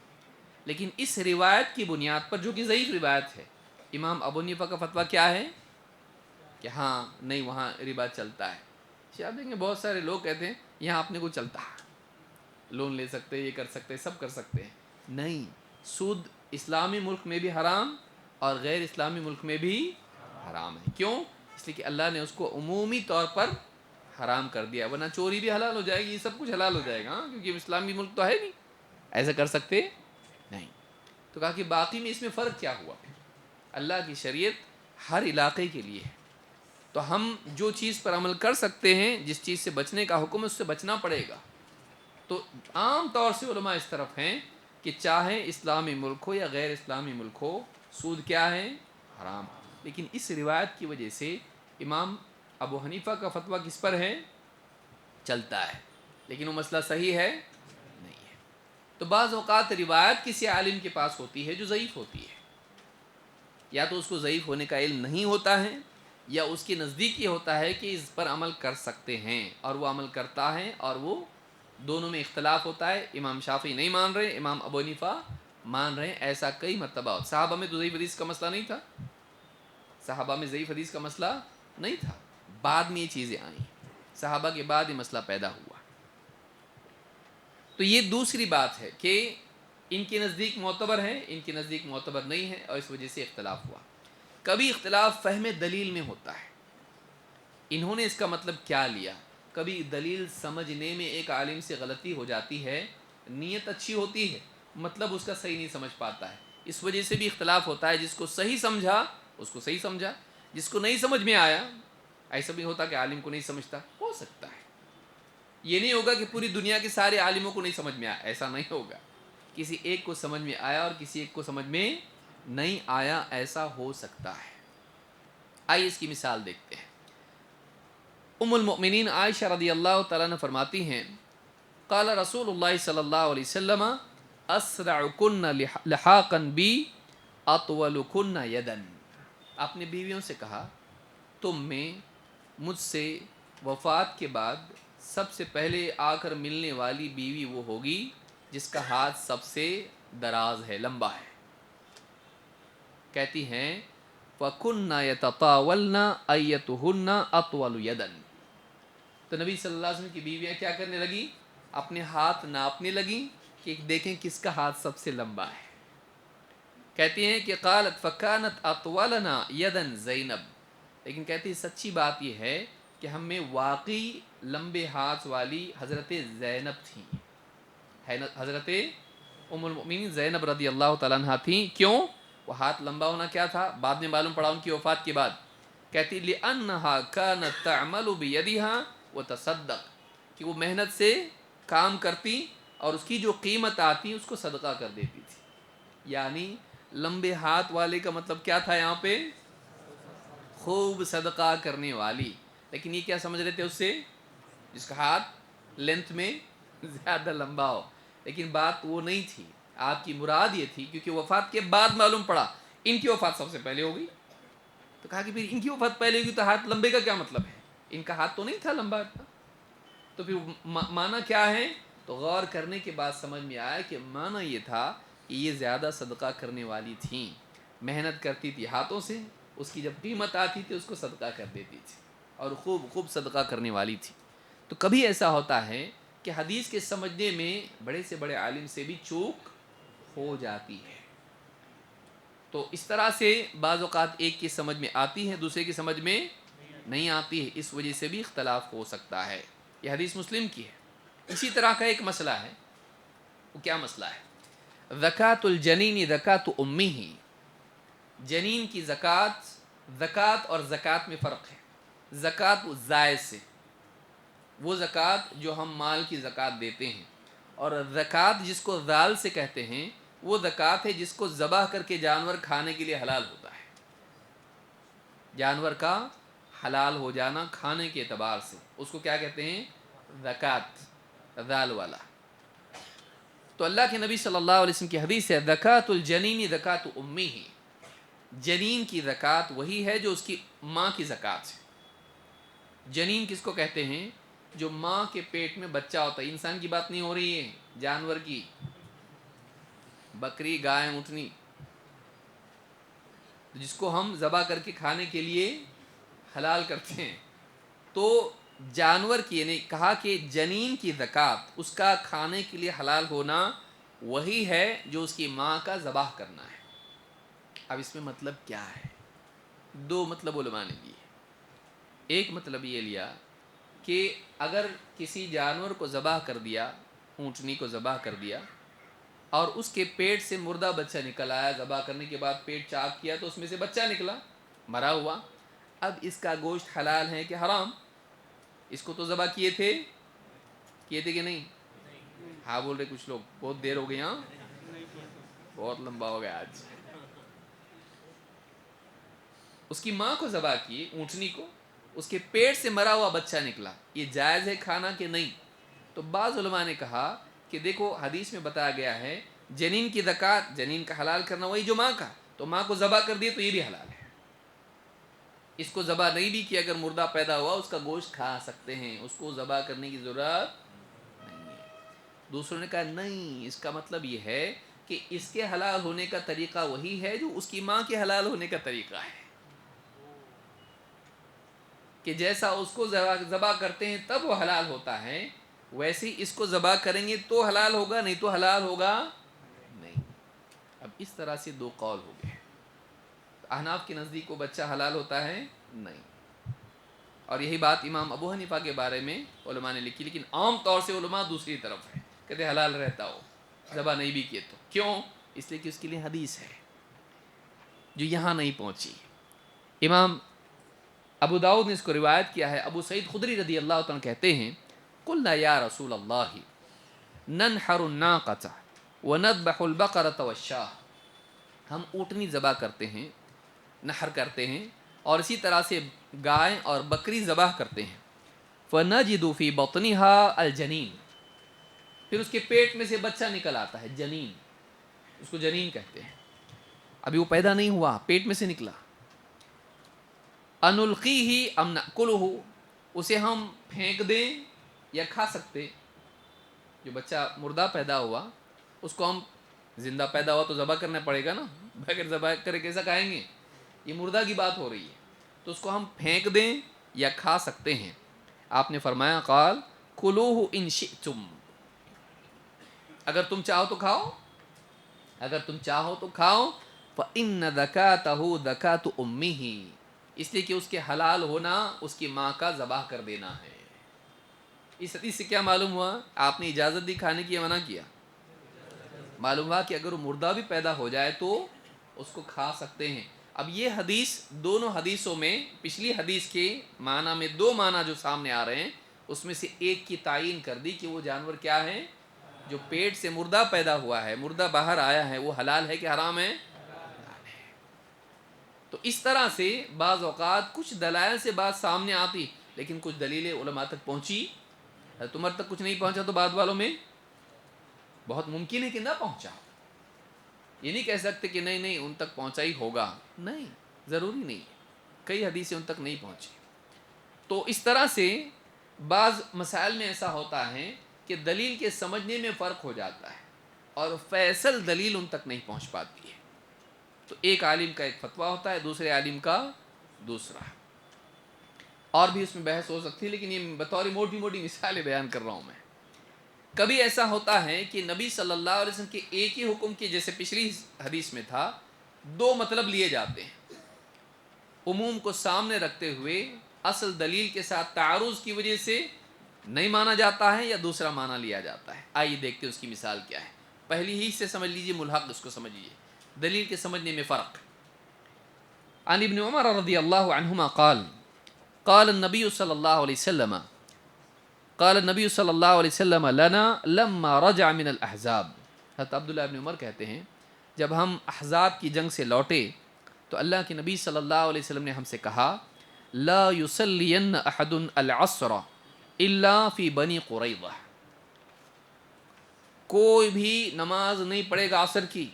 لیکن اس روایت کی بنیاد پر، جو کہ ضعیف روایت ہے، امام ابو حنیفہ کا فتویٰ کیا ہے کہ ہاں نہیں وہاں ربا چلتا ہے. آپ دیکھیں بہت سارے لوگ کہتے ہیں یہاں اپنے کو چلتا ہے، لون لے سکتے، یہ کر سکتے، سب کر سکتے ہیں. نہیں، سود اسلامی ملک میں بھی حرام اور غیر اسلامی ملک میں بھی حرام ہے. کیوں؟ اس لیے کہ اللہ نے اس کو عمومی طور پر حرام کر دیا، ورنہ چوری بھی حلال ہو جائے گی، یہ سب کچھ حلال ہو جائے گا، کیونکہ اسلامی ملک تو ہے نہیں، ایسا کر سکتے نہیں. تو کہا کہ باقی میں اس میں فرق کیا ہوا؟ اللہ کی شریعت ہر علاقے کے لیے ہے. تو ہم جو چیز پر عمل کر سکتے ہیں، جس چیز سے بچنے کا حکم ہے، اس سے بچنا پڑے گا. تو عام طور سے علماء اس طرف ہیں کہ چاہے اسلامی ملک ہو یا غیر اسلامی ملک ہو، سود کیا ہے؟ حرام. لیکن اس روایت کی وجہ سے امام ابو حنیفہ کا فتویٰ کس پر ہے؟ چلتا ہے. لیکن وہ مسئلہ صحیح ہے نہیں ہے. تو بعض اوقات روایت کسی عالم کے پاس ہوتی ہے جو ضعیف ہوتی ہے، یا تو اس کو ضعیف ہونے کا علم نہیں ہوتا ہے، یا اس کے نزدیک یہ ہوتا ہے کہ اس پر عمل کر سکتے ہیں، اور وہ عمل کرتا ہے، اور وہ دونوں میں اختلاف ہوتا ہے. امام شافعی نہیں مان رہے، امام ابو حنیفہ مان رہے ہیں. ایسا کئی مرتبہ. صحابہ میں تو ضعیف حدیث کا مسئلہ نہیں تھا، صحابہ میں ضعیف حدیث کا مسئلہ نہیں تھا. بعد میں یہ چیزیں آئیں، صحابہ کے بعد یہ مسئلہ پیدا ہوا. تو یہ دوسری بات ہے کہ ان کے نزدیک معتبر ہے، ان کے نزدیک معتبر نہیں ہے، اور اس وجہ سے اختلاف ہوا. کبھی اختلاف فہم دلیل میں ہوتا ہے، انہوں نے اس کا مطلب کیا لیا. کبھی دلیل سمجھنے میں ایک عالم سے غلطی ہو جاتی ہے، نیت اچھی ہوتی ہے، مطلب اس کا صحیح نہیں سمجھ پاتا ہے، اس وجہ سے بھی اختلاف ہوتا ہے. جس کو صحیح سمجھا اس کو صحیح سمجھا، جس کو نہیں سمجھ میں آیا. ایسا بھی ہوتا کہ عالم کو نہیں سمجھتا، ہو سکتا ہے. یہ نہیں ہوگا کہ پوری دنیا کے سارے عالموں کو نہیں سمجھ میں آیا، ایسا نہیں ہوگا. کسی ایک کو سمجھ میں آیا اور کسی ایک کو سمجھ میں نہیں آیا، ایسا ہو سکتا ہے. آئیے اس کی مثال دیکھتے ہیں. ام المؤمنین عائشہ رضی اللہ تعالیٰ عنہ فرماتی ہیں قال رسول اللہ صلی اللہ علیہ وسلم اسرعکن لحاقا بی اطولکن یدن. اپنی بیویوں سے کہا تم میں مجھ سے وفات کے بعد سب سے پہلے آ کر ملنے والی بیوی وہ ہوگی جس کا ہاتھ سب سے دراز ہے، لمبا ہے. کہتی ہیں فَكُنَّ يَتَطَاوَلْنَ أَيَّتُهُنَّ أَطْوَلُ يَدًا. تو نبی صلی اللہ علیہ وسلم کی بیویاں کیا کرنے لگی؟ اپنے ہاتھ ناپنے لگیں کہ دیکھیں کس کا ہاتھ سب سے لمبا ہے. کہتی ہیں کہ قالت فَكَانَتْ أَطْوَلَنَا يَدًا زینب. لیکن کہتی ہے سچی بات یہ ہے کہ ہم میں واقعی لمبے ہاتھ والی حضرت زینب تھیں. حضرت ام المؤمنین زینب رضی اللہ تعالیٰ عنہ تھیں. کیوں؟ وہ ہاتھ لمبا ہونا کیا تھا؟ بعد میں معلوم پڑا ان کی وفات کے بعد. کہتی لِأَنَّهَا كَانَتْ تَعْمَلُ بِيَدِهَا وَتَصَدَّقْ، کہ وہ محنت سے کام کرتی اور اس کی جو قیمت آتی اس کو صدقہ کر دیتی تھی. یعنی لمبے ہاتھ والے کا مطلب کیا تھا یہاں پہ؟ خوب صدقہ کرنے والی. لیکن یہ کیا سمجھ رہے تھے اس سے؟ جس کا ہاتھ لینتھ میں زیادہ لمبا ہو. لیکن بات وہ نہیں تھی. آپ کی مراد یہ تھی کیونکہ وفات کے بعد معلوم پڑا ان کی وفات سب سے پہلے ہو گئی. تو کہا کہ پھر ان کی وفات پہلے ہوگی تو ہاتھ لمبے کا کیا مطلب ہے؟ ان کا ہاتھ تو نہیں تھا لمبا اتنا. تو پھر معنی کیا ہے؟ تو غور کرنے کے بعد سمجھ میں آیا کہ معنی یہ تھا کہ یہ زیادہ صدقہ کرنے والی تھیں، محنت کرتی تھی ہاتھوں سے، اس کی جب قیمت آتی تھی اس کو صدقہ کر دیتی تھی، اور خوب خوب صدقہ کرنے والی تھی. تو کبھی ایسا ہوتا ہے کہ حدیث کے سمجھنے میں بڑے سے بڑے عالم سے بھی چوک ہو جاتی ہے. تو اس طرح سے بعض اوقات ایک کی سمجھ میں آتی ہے، دوسرے کی سمجھ میں نہیں آتی ہے، اس وجہ سے بھی اختلاف ہو سکتا ہے۔ یہ حدیث مسلم کی ہے۔ اسی طرح کا ایک مسئلہ ہے، وہ کیا مسئلہ ہے؟ زکوٰۃ الجنین زکوٰۃ امہ، جنین کی زکوٰۃ اور زکوٰۃ میں فرق ہے۔ زکوٰۃ زائد سے، وہ زکوٰۃ جو ہم مال کی زکوٰۃ دیتے ہیں، اور زکوٰۃ جس کو ذال سے کہتے ہیں، وہ زکوٰۃ ہے جس کو ذبح کر کے جانور کھانے کے لیے حلال ہوتا ہے۔ جانور کا حلال ہو جانا کھانے کے اعتبار سے، اس کو کیا کہتے ہیں؟ زکوٰۃ، ذال والا۔ تو اللہ کے نبی صلی اللہ علیہ وسلم کی حدیث ہے زکوٰۃ الجنین زکوٰۃ امہ، جنین کی زکوٰۃ وہی ہے جو اس کی ماں کی زکوٰۃ ہے۔ جنین کس کو کہتے ہیں؟ جو ماں کے پیٹ میں بچہ ہوتا ہے۔ انسان کی بات نہیں ہو رہی ہے، جانور کی، بکری، گائے، اونٹنی، جس کو ہم ذبح کر کے کھانے کے لیے حلال کرتے ہیں۔ تو جانور کی، یعنی کہا کہ جنین کی زکوٰۃ، اس کا کھانے کے لیے حلال ہونا وہی ہے جو اس کی ماں کا ذبح کرنا ہے۔ اب اس میں مطلب کیا ہے؟ دو مطلب علماء نے لیے۔ ایک مطلب یہ لیا کہ اگر کسی جانور کو ذبح کر دیا، اونٹنی کو ذبح کر دیا، اور اس کے پیٹ سے مردہ بچہ نکل آیا، ذبح کرنے کے بعد پیٹ چاک کیا تو اس میں سے بچہ نکلا مرا ہوا، اب اس کا گوشت حلال ہے کہ حرام؟ اس کو تو ذبح کیے تھے کہ نہیں؟ ہاں بول رہے کچھ لوگ، بہت دیر ہو گئی، ہاں بہت لمبا ہو گیا آج۔ اس کی ماں کو ذبح کی، اونٹنی کو، اس کے پیٹ سے مرا ہوا بچہ نکلا، یہ جائز ہے کھانا کہ نہیں؟ تو بعض علماء نے کہا کہ دیکھو حدیث میں بتایا گیا ہے جنین کی زکوٰۃ، جنین کا حلال کرنا وہی جو ماں کا، تو ماں کو ذبح کر دی تو یہ بھی حلال ہے۔ اس کو ذبح نہیں بھی کیا، اگر مردہ پیدا ہوا اس کا گوشت کھا سکتے ہیں، اس کو ذبح کرنے کی ضرورت نہیں ہے۔ دوسروں نے کہا نہیں، اس کا مطلب یہ ہے کہ اس کے حلال ہونے کا طریقہ وہی ہے جو اس کی ماں کے حلال ہونے کا طریقہ ہے، کہ جیسا اس کو ذبح کرتے ہیں تب وہ حلال ہوتا ہے، ویسے ہی اس کو ذبح کریں گے تو حلال ہوگا، نہیں تو حلال ہوگا نہیں۔ اب اس طرح سے دو قول ہو گئے۔ احناف کے نزدیک وہ بچہ حلال ہوتا ہے نہیں، اور یہی بات امام ابو حنیفہ کے بارے میں علماء نے لکھی، لیکن عام طور سے علماء دوسری طرف ہیں، کہتے حلال رہتا ہو ذبح نہیں بھی کیے تو۔ کیوں؟ اس لیے کہ اس کے لیے حدیث ہے جو یہاں نہیں پہنچی۔ امام ابو داؤد نے اس کو روایت کیا ہے، ابو سعید خدری رضی اللہ عنہ کہتے ہیں قلنا یا رسول اللہ ننحر الناقۃ ونذبح البقرۃ والشاہ، ہم اونٹنی ذبح کرتے ہیں، نحر کرتے ہیں، اور اسی طرح سے گائے اور بکری ذبح کرتے ہیں، فنجد فی بطنها الجنین، پھر اس کے پیٹ میں سے بچہ نکل آتا ہے، جنین، اس کو جنین کہتے ہیں، ابھی وہ پیدا نہیں ہوا، پیٹ میں سے نکلا، انلقیہ ام نأکلہ، اسے ہم پھینک دیں یا کھا سکتے؟ جو بچہ مردہ پیدا ہوا اس کو ہم، زندہ پیدا ہوا تو ذبح کرنا پڑے گا نا، بغیر ذبح کرے کیسا کھائیں گے؟ یہ مردہ کی بات ہو رہی ہے، تو اس کو ہم پھینک دیں یا کھا سکتے ہیں؟ آپ نے فرمایا قال کلوہ ان شئتم، اگر تم چاہو تو کھاؤ، اگر تم چاہو تو کھاؤ، فإن ذکاتہ ذکات امہ، اس لیے کہ اس کے حلال ہونا اس کی ماں کا ذبح کر دینا ہے۔ اس حدیث سے کیا معلوم ہوا؟ آپ نے اجازت دی کھانے کی یا منع کیا؟ معلوم ہوا کہ اگر وہ مردہ بھی پیدا ہو جائے تو اس کو کھا سکتے ہیں۔ اب یہ حدیث، دونوں حدیثوں میں پچھلی حدیث کے معنی میں دو معنی جو سامنے آ رہے ہیں، اس میں سے ایک کی تعین کر دی کہ وہ جانور کیا ہے جو پیٹ سے مردہ پیدا ہوا ہے، مردہ باہر آیا ہے، وہ حلال ہے کہ حرام ہے؟ تو اس طرح سے بعض اوقات کچھ دلائل سے بات سامنے آتی، لیکن کچھ دلیلیں علماء تک پہنچی، تمہر تک کچھ نہیں پہنچا تو بعد والوں میں بہت ممکن ہے کہ نہ پہنچا، یہ نہیں کہہ سکتے کہ نہیں ان تک پہنچا ہی ہوگا، نہیں، ضروری نہیں، کئی حدیثیں ان تک نہیں پہنچی۔ تو اس طرح سے بعض مسائل میں ایسا ہوتا ہے کہ دلیل کے سمجھنے میں فرق ہو جاتا ہے اور فیصل دلیل ان تک نہیں پہنچ پاتی ہے، تو ایک عالم کا ایک فتویٰ ہوتا ہے، دوسرے عالم کا دوسرا، اور بھی اس میں بحث ہو سکتی ہے، لیکن یہ بطور موٹی موٹی مثالیں بیان کر رہا ہوں میں۔ کبھی ایسا ہوتا ہے کہ نبی صلی اللہ علیہ وسلم کے ایک ہی حکم کی، جیسے پچھلی حدیث میں تھا دو مطلب لیے جاتے ہیں، عموم کو سامنے رکھتے ہوئے اصل دلیل کے ساتھ تعارض کی وجہ سے نہیں مانا جاتا ہے یا دوسرا مانا لیا جاتا ہے۔ آئیے دیکھتے ہیں اس کی مثال کیا ہے۔ پہلی ہی سے سمجھ لیجئے، ملحق اس کو سمجھیے، دلیل کے سمجھنے میں فرق۔ عن ابن عمر رضی اللہ عنہما قال قال النبی صلی اللہ علیہ وسلم قال النبی صلی اللہ علیہ وسلم لنا لما رجع من الاحزاب۔ حضرت عبداللہ ابن عمر کہتے ہیں جب ہم احزاب کی جنگ سے لوٹے تو اللہ کے نبی صلی اللہ علیہ وسلم نے ہم سے کہا لا یصلین احد العصر الا فی بنی قریظہ، کوئی بھی نماز نہیں پڑھے گا عصر کی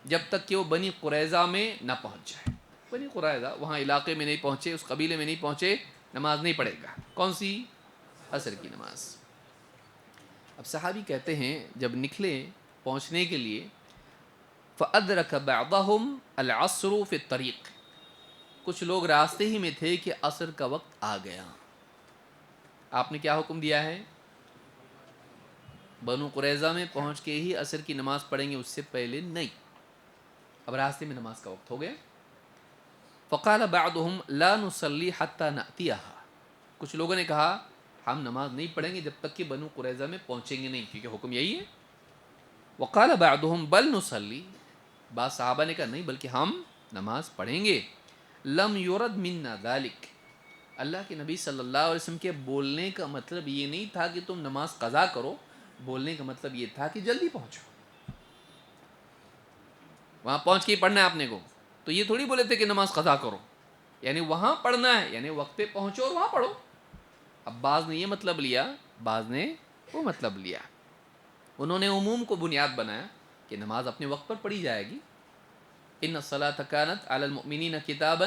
جب تک کہ وہ بنی قریظہ میں نہ پہنچ جائے۔ بنی قریظہ وہاں علاقے میں نہیں پہنچے، اس قبیلے میں نہیں پہنچے، نماز نہیں پڑھے گا۔ کون سی؟ عصر کی نماز۔ اب صحابی کہتے ہیں جب نکلے پہنچنے کے لیے فَأَدْرَكَ بَعْضَهُمْ الْعَصْرُ فِي الطَّرِيقِ، کچھ لوگ راستے ہی میں تھے کہ عصر کا وقت آ گیا۔ آپ نے کیا حکم دیا ہے؟ بنو قریظہ میں پہنچ کے ہی عصر کی نماز پڑھیں گے، اس سے پہلے نہیں۔ اب راستے میں نماز کا وقت ہو گیا۔ فقال بعضهم لا نصلي حتى نأتيها، کچھ لوگوں نے کہا ہم نماز نہیں پڑھیں گے جب تک کہ بنو قریظہ میں پہنچیں گے نہیں، کیونکہ حکم یہی ہے۔ وقال بعضهم بل نصلي، بعض صحابہ نے کہا نہیں بلکہ ہم نماز پڑھیں گے۔ لم يرد منا ذلك، اللہ کے نبی صلی اللہ علیہ وسلم کے بولنے کا مطلب یہ نہیں تھا کہ تم نماز قضا کرو، بولنے کا مطلب یہ تھا کہ جلدی پہنچو، وہاں پہنچ کے ہی پڑھنا ہے آپ نے کو۔ تو یہ تھوڑی بولے تھے کہ نماز قضا کرو، یعنی وہاں پڑھنا ہے، یعنی وقت پہ پہنچو اور وہاں پڑھو۔ اب بعض نے یہ مطلب لیا، بعض نے وہ مطلب لیا۔ انہوں نے عموم کو بنیاد بنایا کہ نماز اپنے وقت پر پڑھی جائے گی، ان الصلاۃ کانت علی المؤمنین کتابا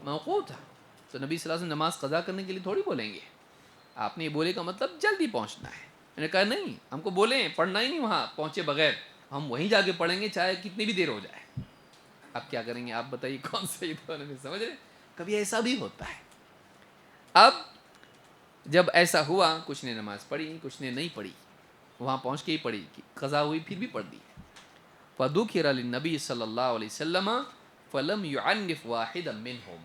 موقوتا، تو نبی صلی اللہ علیہ وسلم نماز قضا کرنے کے لیے تھوڑی بولیں گے۔ آپ نے یہ بولے کا مطلب جلدی پہنچنا ہے۔ میں نے کہا نہیں، ہم کو بولیں پڑھنا ہی نہیں وہاں پہنچے بغیر، ہم وہیں جا کے پڑھیں گے چاہے کتنی بھی دیر ہو جائے۔ اب کیا کریں گے آپ بتائیے، کون سا دونوں میں سمجھ رہے؟ کبھی ایسا بھی ہوتا ہے۔ اب جب ایسا ہوا، کچھ نے نماز پڑھی کچھ نے نہیں پڑھی، وہاں پہنچ کے ہی پڑھی، قضا ہوئی پھر بھی پڑھ دی۔ فذکر للنبی صلی اللہ علیہ وسلم فلم یعنف واحدا منہم،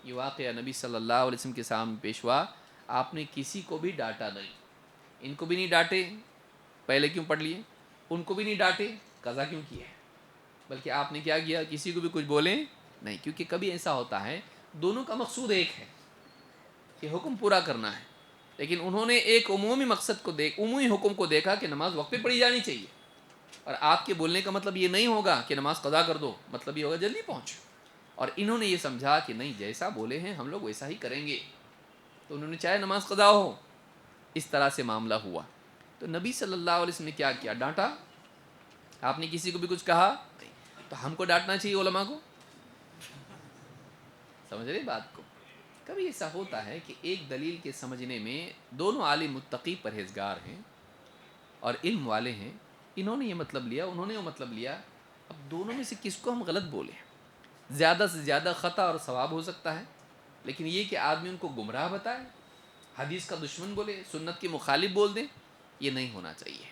یہ واقعہ نبی صلی اللہ علیہ وسلم کے سامنے پیش ہوا، آپ نے کسی کو بھی ڈانٹا نہیں، ان کو بھی نہیں ڈانٹے پہلے کیوں پڑھ لیے، ان کو بھی نہیں ڈانٹے قضا کیوں کیے، بلکہ آپ نے کیا کیا، کسی کو بھی کچھ بولیں نہیں، کیونکہ کبھی ایسا ہوتا ہے دونوں کا مقصود ایک ہے کہ حکم پورا کرنا ہے، لیکن انہوں نے ایک عمومی مقصد کو عمومی حکم کو دیکھا کہ نماز وقت پہ پڑھی جانی چاہیے، اور آپ کے بولنے کا مطلب یہ نہیں ہوگا کہ نماز قضا کر دو، مطلب یہ ہوگا جلدی پہنچو، اور انہوں نے یہ سمجھا کہ نہیں جیسا بولے ہیں ہم لوگ ویسا ہی کریں گے، تو انہوں نے چاہے نماز قضا ہو، اس طرح سے معاملہ ہوا۔ تو نبی صلی اللہ علیہ وسلم نے کیا کیا، ڈانٹا؟ آپ نے کسی کو بھی کچھ کہا نہیں، تو ہم کو ڈانٹنا چاہیے علماء کو، سمجھ رہے بات کو؟ کبھی ایسا ہوتا ہے کہ ایک دلیل کے سمجھنے میں دونوں عالم متقی پرہیزگار ہیں اور علم والے ہیں، انہوں نے یہ مطلب لیا انہوں نے وہ مطلب لیا، اب دونوں میں سے کس کو ہم غلط بولیں؟ زیادہ سے زیادہ خطا اور ثواب ہو سکتا ہے، لیکن یہ کہ آدمی ان کو گمراہ بتائے، حدیث کا دشمن بولے، سنت کے مخالف بول دیں، یہ نہیں ہونا چاہیے۔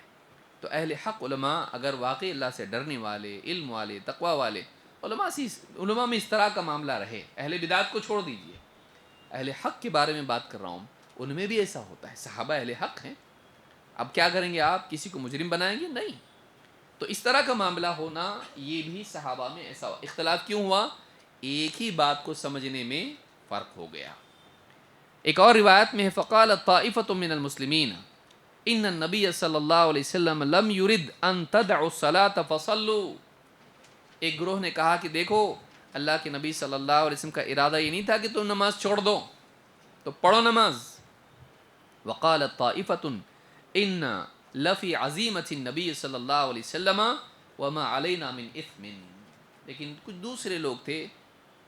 تو اہل حق علماء اگر واقعی اللہ سے ڈرنے والے، علم والے، تقوی والے علماء میں اس طرح کا معاملہ رہے، اہل بدعت کو چھوڑ دیجئے، اہل حق کے بارے میں بات کر رہا ہوں، ان میں بھی ایسا ہوتا ہے، صحابہ اہل حق ہیں، اب کیا کریں گے آپ، کسی کو مجرم بنائیں گے؟ نہیں۔ تو اس طرح کا معاملہ ہونا، یہ بھی صحابہ میں ایسا ہوا۔ اختلاف کیوں ہوا؟ ایک ہی بات کو سمجھنے میں فرق ہو گیا۔ ایک اور روایت میں ہے فقالت طائفة من المسلمین ان النبی صلی اللہ علیہ وسلم لم يرد ان تدعوا الصلاة فصلوا، ایک گروہ نے کہا کہ دیکھو اللہ کے نبی صلی اللہ علیہ وسلم کا ارادہ یہ نہیں تھا کہ تم نماز چھوڑ دو، تو پڑھو نماز۔ وقالت طائفة ان لفی عزیمت النبی صلی اللہ علیہ وسلم وما علینا من اثم، لیکن کچھ دوسرے لوگ تھے،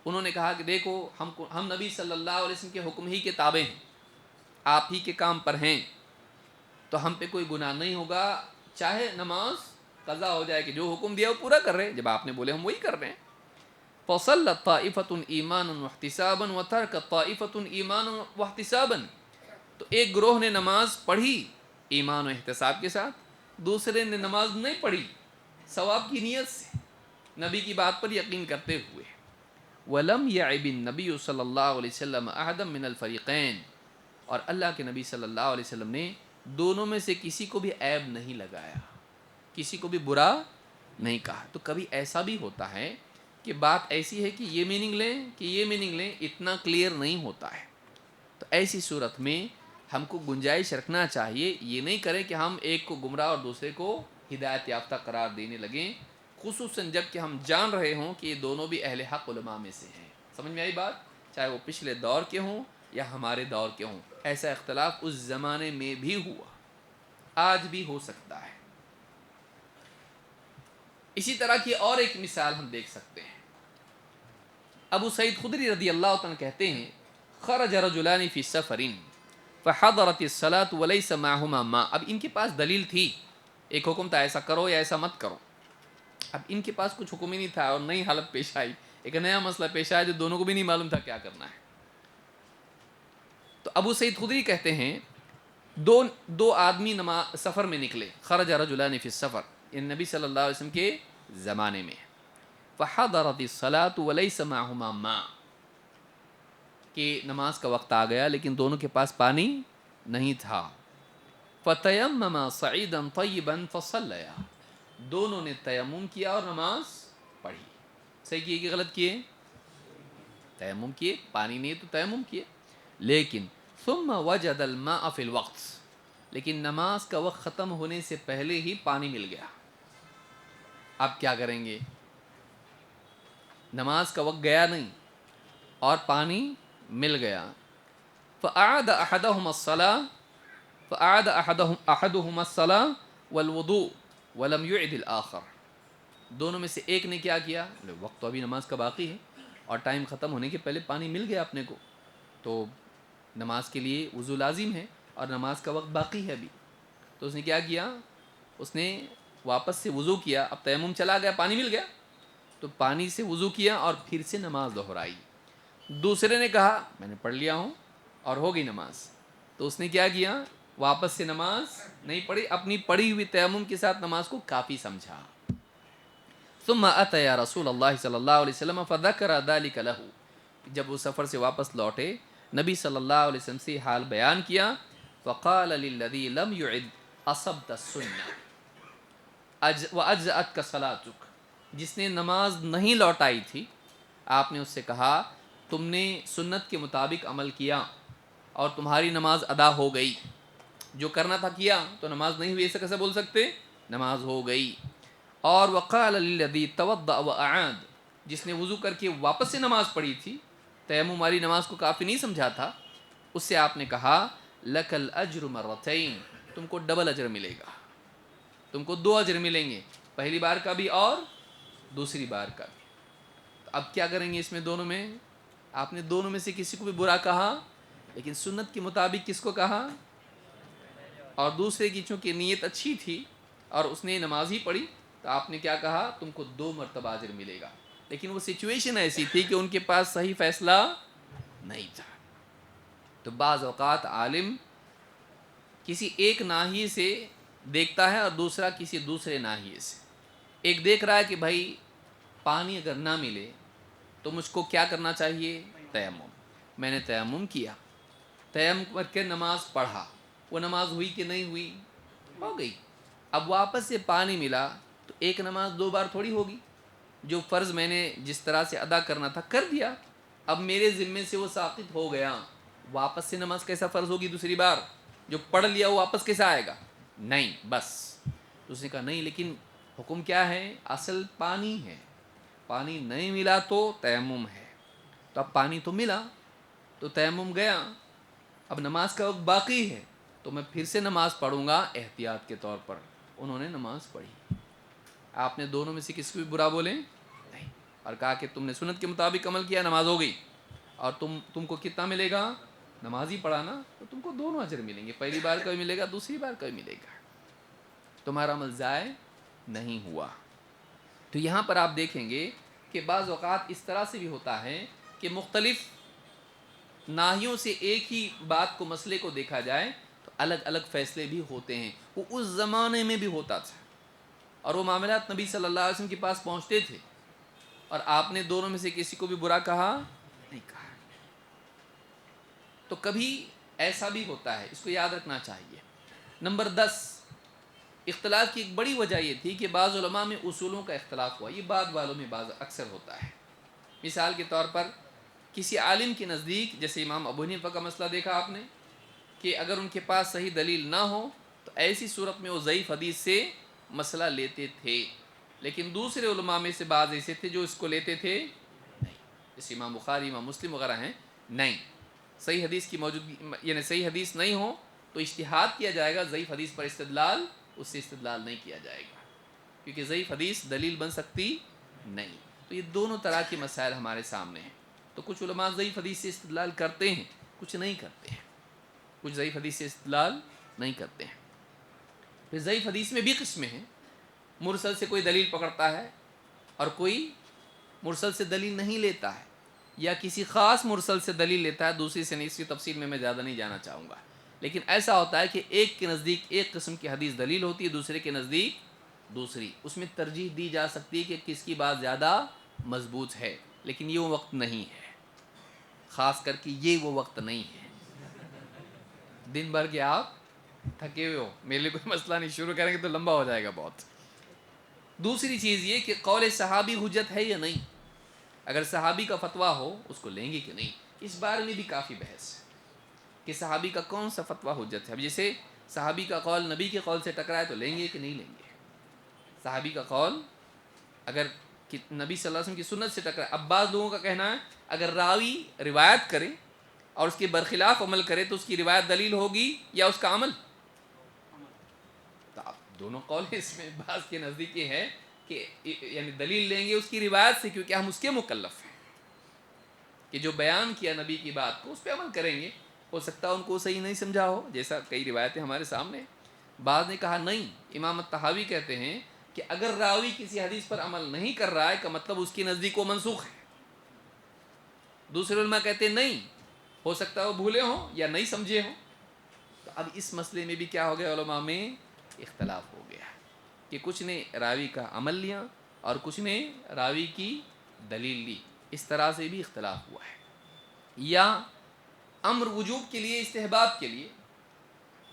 انہوں نے کہا کہ دیکھو ہم نبی صلی اللہ علیہ وسلم کے حکم ہی کے تابع ہیں، آپ ہی کے کام پر ہیں، تو ہم پہ کوئی گناہ نہیں ہوگا، چاہے نماز قضا ہو جائے کہ جو حکم دیا وہ پورا کر رہے ہیں، جب آپ نے بولے ہم وہی کر رہے ہیں۔ فصلت طائفة ایمانا واحتسابا وترکت طائفة ایمانا واحتسابا، تو ایک گروہ نے نماز پڑھی ایمان و احتساب کے ساتھ، دوسرے نے نماز نہیں پڑھی ثواب کی نیت سے، نبی کی بات پر یقین کرتے ہوئے. وَلَمْ يَعِبِ النَّبِيُّ صلی اللہ علیہ وسلم أَحَدًا مِّنَ الْفَرِيقَيْنِ، اور اللہ کے نبی صلی اللہ علیہ وسلم نے دونوں میں سے کسی کو بھی عیب نہیں لگایا، کسی کو بھی برا نہیں کہا. تو کبھی ایسا بھی ہوتا ہے کہ بات ایسی ہے کہ یہ میننگ لیں کہ یہ میننگ لیں، اتنا کلیئر نہیں ہوتا ہے. تو ایسی صورت میں ہم کو گنجائش رکھنا چاہیے، یہ نہیں کریں کہ ہم ایک کو گمراہ اور دوسرے کو ہدایت یافتہ قرار دینے لگیں، خصوصاً جب کہ ہم جان رہے ہوں کہ یہ دونوں بھی اہل حق علماء میں سے ہیں. سمجھ میں آئی بات؟ چاہے وہ پچھلے دور کے ہوں یا ہمارے دور کے ہوں. ایسا اختلاف اس زمانے میں بھی ہوا، آج بھی ہو سکتا ہے. اسی طرح کی اور ایک مثال ہم دیکھ سکتے ہیں. ابو سعید خدری رضی اللہ عنہ کہتے ہیں خرج رجلان فی سفر فحضرت الصلاة وليس معهما ماء. اب ان کے پاس دلیل تھی، ایک حکم تھا ایسا کرو یا ایسا مت کرو. اب ان کے پاس کچھ حکم ہی نہیں تھا اور نئی حالت پیش آئی، ایک نیا مسئلہ پیش آیا جو دونوں کو بھی نہیں معلوم تھا کیا کرنا ہے. تو ابو سعید خدری کہتے ہیں دو آدمی سفر میں نکلے. خرج رجلان فی السفر، ان نبی صلی اللہ علیہ وسلم کے زمانے میں. فحضرت الصلاة وليس معهما ماء، کہ نماز کا وقت آ گیا لیکن دونوں کے پاس پانی نہیں تھا. فتیمما صعیدا طیبا فصلیا، دونوں نے تیمم کیا اور نماز پڑھی. صحیح کیے کہ غلط کیے؟ تیمم کیے، پانی نہیں تو تیمم کیے. لیکن ثم وجد الماء فی الوقت، لیکن نماز کا وقت ختم ہونے سے پہلے ہی پانی مل گیا. اب کیا کریں گے؟ نماز کا وقت گیا نہیں اور پانی مل گیا. فأعاد أحدهما الصلاة والوضوء ولم يعد الآخر. دونوں میں سے ایک نے کیا کیا، وقت تو ابھی نماز کا باقی ہے اور ٹائم ختم ہونے کے پہلے پانی مل گیا اپنے کو، تو نماز کے لیے وضو لازم ہے اور نماز کا وقت باقی ہے ابھی. تو اس نے کیا کیا، اس نے واپس سے وضو کیا. اب تیمم چلا گیا، پانی مل گیا تو پانی سے وضو کیا اور پھر سے نماز دہرائی. دوسرے نے کہا میں نے پڑھ لیا ہوں اور ہو گئی نماز، تو اس نے کیا کیا، واپس سے نماز نہیں پڑھی، اپنی پڑھی ہوئی تیمم کے ساتھ نماز کو کافی سمجھا. ثم اتى رسول اللہ صلی اللہ علیہ وسلم فذكر ذلك له. جب وہ سفر سے واپس لوٹے، نبی صلی اللہ علیہ وسلم سے حال بیان کیا. فقال للذي لم يعد اصبت السنة واجزأتك صلاتك. جس نے نماز نہیں لوٹائی تھی، آپ نے اس سے کہا تم نے سنت کے مطابق عمل کیا اور تمہاری نماز ادا ہو گئی. جو کرنا تھا کیا تو نماز نہیں ہوئی، ایسا کیسے بول سکتے؟ نماز ہو گئی. اور وقال للذی توضأ وأعاد، جس نے وضو کر کے واپس سے نماز پڑھی تھی، تیمم والی نماز کو کافی نہیں سمجھا تھا، اس سے آپ نے کہا لک الاجر مرتین، تم کو ڈبل اجر ملے گا، تم کو 2 اجر ملیں گے، پہلی بار کا بھی اور دوسری بار کا بھی. تو اب کیا کریں گے اس میں دونوں میں؟ آپ نے دونوں میں سے کسی کو بھی برا کہا لیکن سنت کے مطابق کس کو کہا؟ اور دوسرے کی چونکہ نیت اچھی تھی اور اس نے نماز ہی پڑھی تو آپ نے کیا کہا، تم کو 2 مرتبہ اجر ملے گا. لیکن وہ سچویشن ایسی تھی کہ ان کے پاس صحیح فیصلہ نہیں تھا. تو بعض اوقات عالم کسی ایک ناحیے سے دیکھتا ہے اور دوسرا کسی دوسرے ناحیے سے. ایک دیکھ رہا ہے کہ بھائی پانی اگر نہ ملے تو مجھ کو کیا کرنا چاہیے، تیمم. میں نے تیمم کیا، تیمم کر کے نماز پڑھا، وہ نماز ہوئی کہ نہیں ہوئی؟ ہو گئی. اب واپس سے پانی ملا تو ایک نماز 2 بار تھوڑی ہوگی. جو فرض میں نے جس طرح سے ادا کرنا تھا کر دیا، اب میرے ذمے سے وہ ساقط ہو گیا. واپس سے نماز کیسا فرض ہوگی دوسری بار؟ جو پڑھ لیا وہ واپس کیسا آئے گا؟ نہیں بس. تو اس نے کہا نہیں، لیکن حکم کیا ہے؟ اصل پانی ہے، پانی نہیں ملا تو تیمم ہے. تو اب پانی تو ملا تو تیمم گیا، اب نماز کا وقت باقی ہے تو میں پھر سے نماز پڑھوں گا احتیاط کے طور پر. انہوں نے نماز پڑھی. آپ نے دونوں میں سے کسی کو بھی برا بولیں نہیں اور کہا کہ تم نے سنت کے مطابق عمل کیا، نماز ہو گئی اور تم کو کتنا ملے گا؟ نماز ہی پڑھانا تو تم کو دونوں اجر ملیں گے، پہلی بار کا بھی ملے گا، دوسری بار کا بھی ملے گا. تمہارا عمل ضائع نہیں ہوا. تو یہاں پر آپ دیکھیں گے کہ بعض اوقات اس طرح سے بھی ہوتا ہے کہ مختلف ناحیوں سے ایک ہی بات کو، مسئلے کو دیکھا جائے تو الگ الگ فیصلے بھی ہوتے ہیں. وہ اس زمانے میں بھی ہوتا تھا اور وہ معاملات نبی صلی اللہ علیہ وسلم کے پاس پہنچتے تھے اور آپ نے دونوں میں سے کسی کو بھی برا کہا نہیں کہا. تو کبھی ایسا بھی ہوتا ہے، اس کو یاد رکھنا چاہیے. نمبر 10، اختلاف کی ایک بڑی وجہ یہ تھی کہ بعض علماء میں اصولوں کا اختلاف ہوا. یہ بعد والوں میں بعض اکثر ہوتا ہے. مثال کے طور پر کسی عالم کے نزدیک، جیسے امام ابو حنیفہ کا مسئلہ دیکھا آپ نے، کہ اگر ان کے پاس صحیح دلیل نہ ہو تو ایسی صورت میں وہ ضعیف حدیث سے مسئلہ لیتے تھے. لیکن دوسرے علماء میں سے بعض ایسے تھے جو اس کو لیتے تھے نہیں، جیسے امام بخاری، امام مسلم وغیرہ ہیں. نہیں، صحیح حدیث کی موجودگی، یعنی صحیح حدیث نہیں ہو تو اجتہاد کیا جائے گا، ضعیف حدیث پر استدلال اس سے استدلال نہیں کیا جائے گا، کیونکہ ضعیف حدیث دلیل بن سکتی نہیں. تو یہ دونوں طرح کے مسائل ہمارے سامنے ہیں. تو کچھ علماء ضعیف حدیث سے استدلال کرتے ہیں، کچھ نہیں کرتے ہیں. کچھ ضعیف حدیث سے استدلال نہیں کرتے ہیں. پھر ضعیف حدیث میں بھی قسمیں ہیں. مرسل سے کوئی دلیل پکڑتا ہے اور کوئی مرسل سے دلیل نہیں لیتا ہے، یا کسی خاص مرسل سے دلیل لیتا ہے، دوسری سے نہیں. اس کی تفصیل میں زیادہ نہیں جانا چاہوں گا. لیکن ایسا ہوتا ہے کہ ایک کے نزدیک ایک قسم کی حدیث دلیل ہوتی ہے، دوسرے کے نزدیک دوسری. اس میں ترجیح دی جا سکتی ہے کہ کس کی بات زیادہ مضبوط ہے، لیکن یہ وہ وقت نہیں ہے. خاص کر کے یہ وہ وقت نہیں ہے. دن بھر کے آپ تھکے ہوئے ہو، میرے لیے کوئی مسئلہ نہیں، شروع کریں گے تو لمبا ہو جائے گا بہت. دوسری چیز یہ کہ قول صحابی حجت ہے یا نہیں. اگر صحابی کا فتویٰ ہو اس کو لیں گے کہ نہیں. اس بارے میں بھی کافی بحث ہے کہ صحابی کا کون سا فتویٰ حجت ہے. اب جیسے صحابی کا قول نبی کے قول سے ٹکرائے تو لیں گے کہ نہیں لیں گے. صحابی کا قول اگر نبی صلی اللہ علیہ وسلم کی سنت سے ٹکرائے. اب بعض لوگوں کا کہنا ہے اگر راوی روایت کرے اور اس کے برخلاف عمل کرے تو اس کی روایت دلیل ہوگی یا اس کا عمل. تو اب دونوں قول اس میں بعض کے نزدیک یہ ہے کہ یعنی دلیل لیں گے اس کی روایت سے، کیونکہ ہم اس کے مکلف ہیں کہ جو بیان کیا نبی کی بات کو اس پہ عمل کریں گے. ہو سکتا ہے ان کو صحیح نہیں سمجھا ہو، جیسا کئی روایتیں ہمارے سامنے. بعض نے کہا نہیں، امام الطحاوی کہتے ہیں کہ اگر راوی کسی حدیث پر عمل نہیں کر رہا ہے کا مطلب اس کی نزدیک وہ منسوخ ہے. دوسرے علماء کہتے ہیں نہیں، ہو سکتا ہے وہ بھولے ہوں یا نہیں سمجھے ہوں. تو اب اس مسئلے میں بھی کیا ہو گیا، علماء میں اختلاف ہو گیا کہ کچھ نے راوی کا عمل لیا اور کچھ نے راوی کی دلیل لی. اس طرح سے بھی اختلاف ہوا ہے. یا امر وجوب کے لیے، استحباب کے لیے،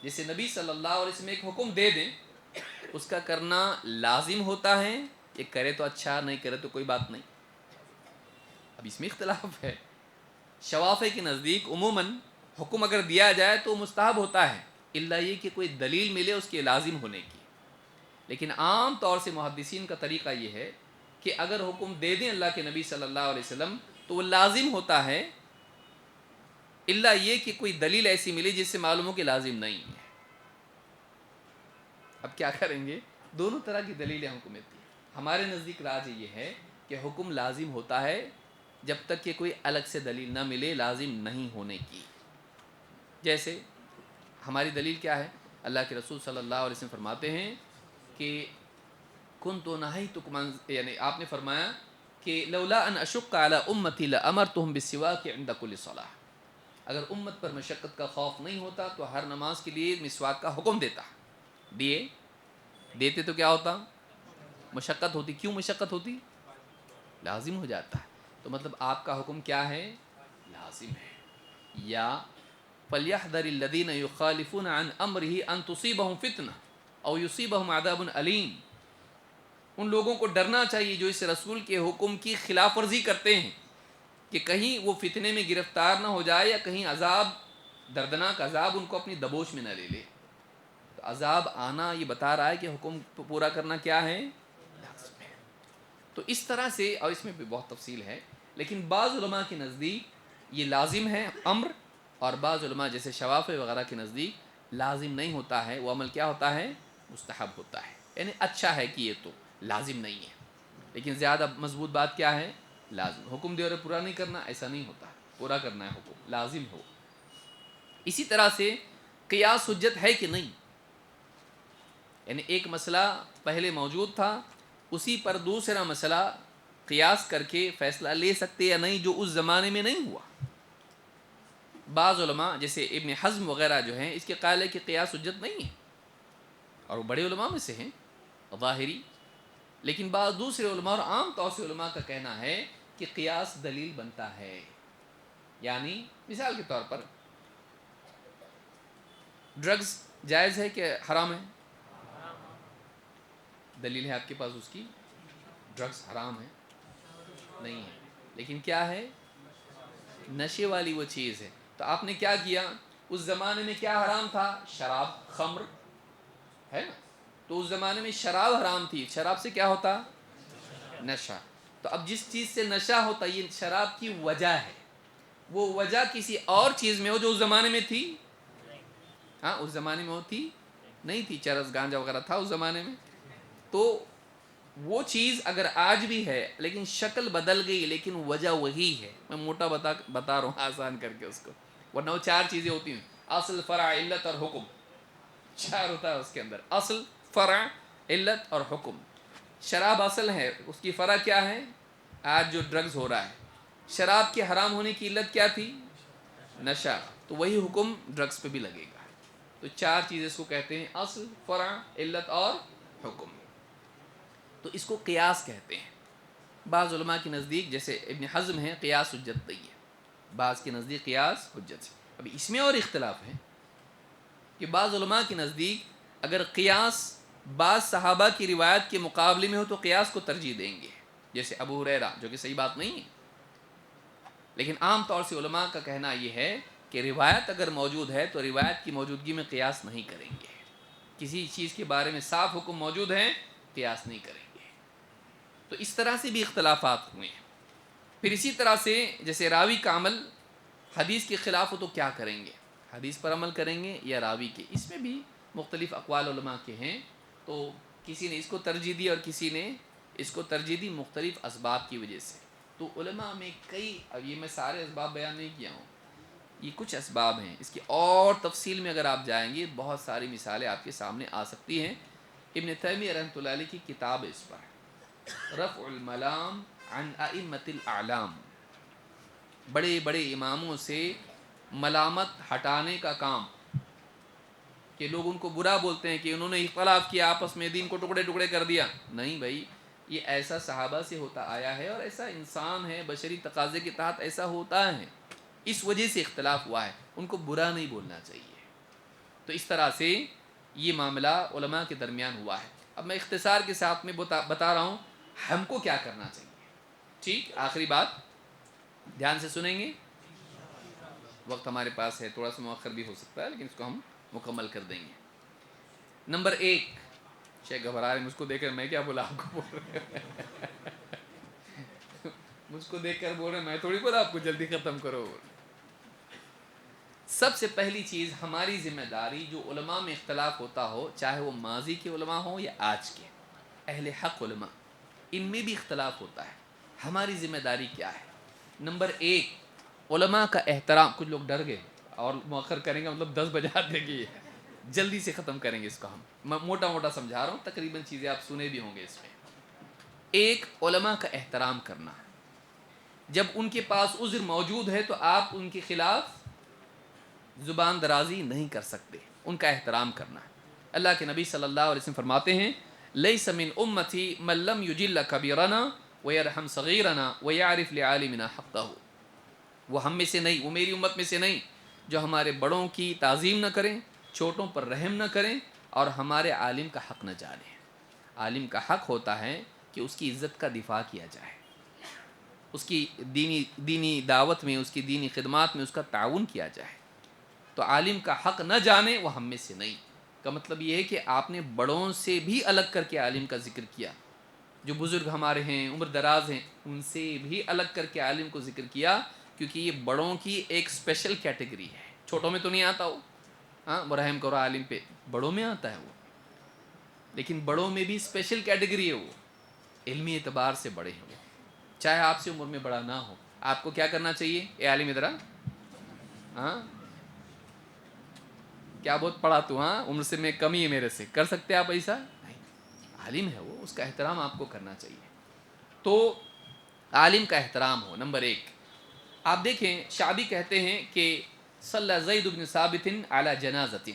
جیسے نبی صلی اللہ علیہ وسلم ایک حکم دے دیں، اس کا کرنا لازم ہوتا ہے، یہ کرے تو اچھا، نہیں کرے تو کوئی بات نہیں. اب اس میں اختلاف ہے. شوافی کے نزدیک عموماً حکم اگر دیا جائے تو مستحب ہوتا ہے، الا یہ کہ کوئی دلیل ملے اس کے لازم ہونے کی. لیکن عام طور سے محدثین کا طریقہ یہ ہے کہ اگر حکم دے دیں اللہ کے نبی صلی اللہ علیہ وسلم تو وہ لازم ہوتا ہے، الا یہ کہ کوئی دلیل ایسی ملی جس سے معلوم ہو کہ لازم نہیں ہے. اب کیا کریں گے، دونوں طرح کی دلیلیں ہم کو ملتی ہیں. ہمارے نزدیک راج یہ ہے کہ حکم لازم ہوتا ہے جب تک کہ کوئی الگ سے دلیل نہ ملے لازم نہیں ہونے کی. جیسے ہماری دلیل کیا ہے، اللہ کے رسول صلی اللہ علیہ وسلم فرماتے ہیں کہ کنت نہیتکم عن، یعنی آپ نے فرمایا کہ لولا ان اشق علی امتی لامرتهم بالسواک عند كل صلاۃ. اگر امت پر مشقت کا خوف نہیں ہوتا تو ہر نماز کے لیے مسواک کا حکم دیتا. دیتے تو کیا ہوتا، مشقت ہوتی. کیوں مشقت ہوتی، لازم ہو جاتا ہے. تو مطلب آپ کا حکم کیا ہے، لازم ہے. یا فَلْيَحْذَرِ الَّذِينَ يُخَالِفُونَ عَنْ أَمْرِهِ أَن تُصِيبَهُمْ فِتْنَةٌ أَوْ يُصِيبَهُمْ عَذَابٌ أَلِيمٌ. ان لوگوں کو ڈرنا چاہیے جو اس رسول کے حکم کی خلاف ورزی کرتے ہیں کہ کہیں وہ فتنے میں گرفتار نہ ہو جائے، یا کہیں عذاب، دردناک عذاب ان کو اپنی دبوش میں نہ لے لے. تو عذاب آنا یہ بتا رہا ہے کہ حکم پورا کرنا کیا ہے، لازم ہے. تو اس طرح سے، اور اس میں بھی بہت تفصیل ہے، لیکن بعض علماء کے نزدیک یہ لازم ہے امر، اور بعض علماء جیسے شوافی وغیرہ کے نزدیک لازم نہیں ہوتا ہے، وہ عمل کیا ہوتا ہے، مستحب ہوتا ہے. یعنی اچھا ہے کہ یہ تو لازم نہیں ہے، لیکن زیادہ مضبوط بات کیا ہے، لازم. حکم دے اور پورا نہیں کرنا، ایسا نہیں ہوتا، پورا کرنا ہے حکم، لازم ہو. اسی طرح سے قیاس حجت ہے کہ نہیں، یعنی ایک مسئلہ پہلے موجود تھا، اسی پر دوسرا مسئلہ قیاس کر کے فیصلہ لے سکتے یا نہیں جو اس زمانے میں نہیں ہوا. بعض علماء جیسے ابن حزم وغیرہ جو ہیں اس کے قائل ہے کہ قیاس حجت نہیں ہے، اور وہ بڑے علماء میں سے ہیں، ظاہری. لیکن بعض دوسرے علماء اور عام طور سے علماء کا کہنا ہے کہ قیاس دلیل بنتا ہے. یعنی مثال کے طور پر ڈرگز جائز ہے کہ حرام ہے؟ دلیل ہے آپ کے پاس اس کی؟ ڈرگز حرام ہے نہیں ہے، لیکن کیا ہے؟ نشے والی وہ چیز ہے. تو آپ نے کیا کیا؟ اس زمانے میں کیا حرام تھا؟ شراب، خمر ہے نا. تو اس زمانے میں شراب حرام تھی. شراب سے کیا ہوتا؟ نشہ. تو اب جس چیز سے نشہ ہوتا یہ شراب کی وجہ ہے، وہ وجہ کسی اور چیز میں ہو جو اس زمانے میں تھی. ہاں اس زمانے میں ہوتی نہیں تھی. چرس گانجا وغیرہ تھا اس زمانے میں. تو وہ چیز اگر آج بھی ہے لیکن شکل بدل گئی لیکن وجہ وہی ہے. میں موٹا بتا رہا ہوں آسان کر کے اس کو، ورنہ وہ چار چیزیں ہوتی ہیں: اصل، فرع، علت اور حکم. چار ہوتا ہے اس کے اندر: اصل، فرع، علت اور حکم. شراب اصل ہے، اس کی فرع کیا ہے؟ آج جو ڈرگز ہو رہا ہے. شراب کے حرام ہونے کی علت کیا تھی؟ نشہ. تو وہی حکم ڈرگز پہ بھی لگے گا. تو چار چیزیں اس کو کہتے ہیں: اصل، فرع، علت اور حکم. تو اس کو قیاس کہتے ہیں. بعض علماء کے نزدیک جیسے ابن حزم ہے قیاس حجت نہیں ہے، بعض کے نزدیک قیاس حجت ہے. اب اس میں اور اختلاف ہے کہ بعض علماء کے نزدیک اگر قیاس بعض صحابہ کی روایت کے مقابلے میں ہو تو قیاس کو ترجیح دیں گے، جیسے ابو ہریرہ، جو کہ صحیح بات نہیں ہے. لیکن عام طور سے علماء کا کہنا یہ ہے کہ روایت اگر موجود ہے تو روایت کی موجودگی میں قیاس نہیں کریں گے. کسی چیز کے بارے میں صاف حکم موجود ہے، قیاس نہیں کریں گے. تو اس طرح سے بھی اختلافات ہوئے ہیں. پھر اسی طرح سے جیسے راوی کا عمل حدیث کے خلاف ہو تو کیا کریں گے؟ حدیث پر عمل کریں گے یا راوی کے؟ اس میں بھی مختلف اقوال علماء کے ہیں. تو کسی نے اس کو ترجیح دی اور کسی نے اس کو ترجیح دی مختلف اسباب کی وجہ سے. تو علماء میں کئی، اب یہ میں سارے اسباب بیان نہیں کیا ہوں، یہ کچھ اسباب ہیں. اس کی اور تفصیل میں اگر آپ جائیں گے بہت ساری مثالیں آپ کے سامنے آ سکتی ہیں. ابن تیمیہ رحمۃ اللہ علیہ کی کتاب اس پر رفع الملام عن ائمۃ الاعلام، بڑے بڑے اماموں سے ملامت ہٹانے کا کام، کہ لوگ ان کو برا بولتے ہیں کہ انہوں نے اختلاف کیا آپس میں، دین کو ٹکڑے ٹکڑے کر دیا. نہیں بھائی، یہ ایسا صحابہ سے ہوتا آیا ہے اور ایسا انسان ہے، بشری تقاضے کے تحت ایسا ہوتا ہے، اس وجہ سے اختلاف ہوا ہے. ان کو برا نہیں بولنا چاہیے. تو اس طرح سے یہ معاملہ علماء کے درمیان ہوا ہے. اب میں اختصار کے ساتھ میں بتا رہا ہوں ہم کو کیا کرنا چاہیے. ٹھیک، آخری بات دھیان سے سنیں گے. وقت ہمارے پاس ہے، تھوڑا سا مؤخر بھی ہو سکتا ہے لیکن اس کو ہم مکمل کر دیں گے. نمبر 1، شیخ گھبرا رہے، مجھ کو دیکھ کر میں کیا بولا آپ کو بول رہے مجھ کو دیکھ کر بول رہے میں تھوڑی بولا آپ کو جلدی ختم کرو. سب سے پہلی چیز ہماری ذمہ داری، جو علماء میں اختلاف ہوتا ہو، چاہے وہ ماضی کے علماء ہوں یا آج کے اہل حق علماء، ان میں بھی اختلاف ہوتا ہے. ہماری ذمہ داری کیا ہے؟ نمبر 1، علماء کا احترام. کچھ لوگ ڈر گئے اور مؤخر کریں گے مطلب 10 بجا دیں گے، جلدی سے ختم کریں گے اس کو. میں موٹا موٹا سمجھا رہا ہوں، تقریباً چیزیں آپ سنے بھی ہوں گے اس میں. ایک، علماء کا احترام کرنا. جب ان کے پاس عذر موجود ہے تو آپ ان کے خلاف زبان درازی نہیں کر سکتے، ان کا احترام کرنا. اللہ کے نبی صلی اللہ علیہ وسلم فرماتے ہیں: لیس من امتی من لم یجل کبیرنا ویرحم صغیرنا ویعرف لعالمنا حقہ. وہ ہم میں سے نہیں، وہ میری امت میں سے نہیں جو ہمارے بڑوں کی تعظیم نہ کریں، چھوٹوں پر رحم نہ کریں اور ہمارے عالم کا حق نہ جانیں. عالم کا حق ہوتا ہے کہ اس کی عزت کا دفاع کیا جائے، اس کی دینی دعوت میں، اس کی دینی خدمات میں اس کا تعاون کیا جائے. تو عالم کا حق نہ جانے وہ ہم میں سے نہیں کا مطلب یہ ہے کہ آپ نے بڑوں سے بھی الگ کر کے عالم کا ذکر کیا. جو بزرگ ہمارے ہیں، عمر دراز ہیں، ان سے بھی الگ کر کے عالم کو ذکر کیا، کیونکہ یہ بڑوں کی ایک اسپیشل کیٹیگری ہے. چھوٹوں میں تو نہیں آتا وہ، ہاں رحم کرو عالم پہ، بڑوں میں آتا ہے وہ. لیکن بڑوں میں بھی اسپیشل کیٹیگری ہے، وہ علمی اعتبار سے بڑے ہیں وہ، چاہے آپ سے عمر میں بڑا نہ ہو. آپ کو کیا کرنا چاہیے؟ اے عالم ادھر آ. ہاں کیا بہت پڑھا تو، ہاں عمر سے میں کمی ہے میرے سے، کر سکتے آپ ایسا؟ نہیں، عالم ہے وہ، اس کا احترام آپ کو کرنا چاہیے. تو عالم کا احترام ہو. نمبر 1، آپ دیکھیں شعبی کہتے ہیں کہ صلی زید بن ثابت علی جنازۃ.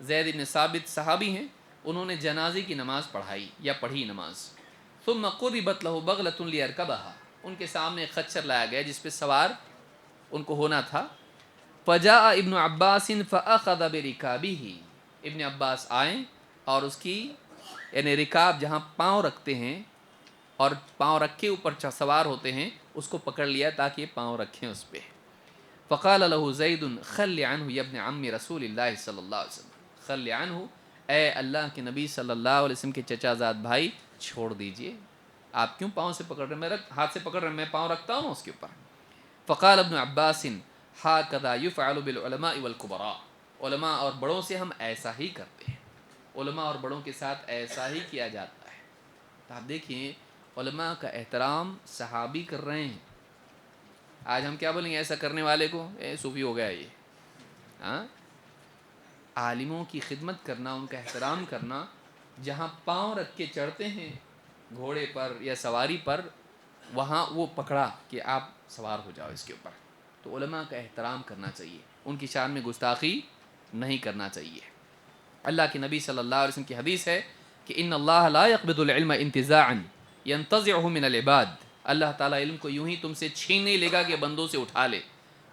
زید بن ثابت صحابی ہیں، انہوں نے جنازے کی نماز پڑھائی یا پڑھی نماز. ثم قربت له بغلۃ لیرکبها، ان کے سامنے ایک خچر لایا گیا جس پہ سوار ان کو ہونا تھا. فجاء ابن عباس فاخذ برکابه، ابن عباس آئیں اور اس کی یعنی رکاب جہاں پاؤں رکھتے ہیں اور پاؤں رکھے اوپر سوار ہوتے ہیں اس کو پکڑ لیا تاکہ پاؤں رکھیں اس پہ. فقال له زید خل عنه یا ابن عم رسول اللہ صلی اللہ علیہ وسلم، خل عنه، اے اللہ کے نبی صلی اللہ علیہ وسلم کے چچا زاد بھائی چھوڑ دیجئے، آپ کیوں پاؤں سے پکڑ رہے ہیں، میں ہاتھ سے پکڑ رہے ہیں، میں پاؤں رکھتا ہوں اس کے اوپر. فقال ابن عباس ہاکذا یفعل بالعلماء والکبراء، علماء اور بڑوں سے ہم ایسا ہی کرتے ہیں، علماء اور بڑوں کے ساتھ ایسا ہی کیا جاتا ہے. تو آپ دیکھیں علماء کا احترام صحابی کر رہے ہیں. آج ہم کیا بولیں گے ایسا کرنے والے کو، صوفی ہو گیا یہ. ہاں، عالموں کی خدمت کرنا، ان کا احترام کرنا، جہاں پاؤں رکھ کے چڑھتے ہیں گھوڑے پر یا سواری پر وہاں وہ پکڑا کہ آپ سوار ہو جاؤ اس کے اوپر. تو علماء کا احترام کرنا چاہیے، ان کی شان میں گستاخی نہیں کرنا چاہیے. اللہ کے نبی صلی اللہ علیہ وسلم کی حدیث ہے کہ ان اللہ لا يقبض العلم انتزاعا ينتزعه من العباد، اللہ تعالیٰ علم کو یوں ہی تم سے چھین نہیں لے گا کہ بندوں سے اٹھا لے.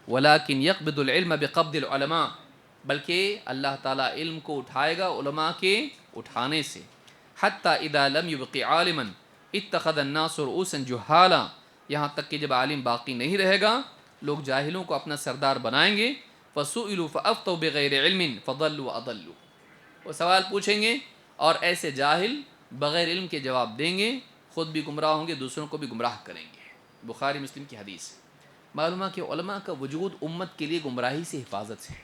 ولكن يقبض العلم بقبض العلماء، بلکہ اللہ تعالیٰ علم کو اٹھائے گا علماء کے اٹھانے سے. حتى اذا لم يبق عالما اتخذ الناس رؤوسا جهالا، یہاں تک کہ جب عالم باقی نہیں رہے گا لوگ جاہلوں کو اپنا سردار بنائیں گے. فسئلوا فافتوا بغیر علم فضلوا واضلوا، وہ سوال پوچھیں گے اور ایسے جاہل بغیر علم کے جواب دیں گے، خود بھی گمراہ ہوں گے دوسروں کو بھی گمراہ کریں گے. بخاری مسلم کی حدیث. معلوم ہے کہ علماء کا وجود امت کے لیے گمراہی سے حفاظت ہے.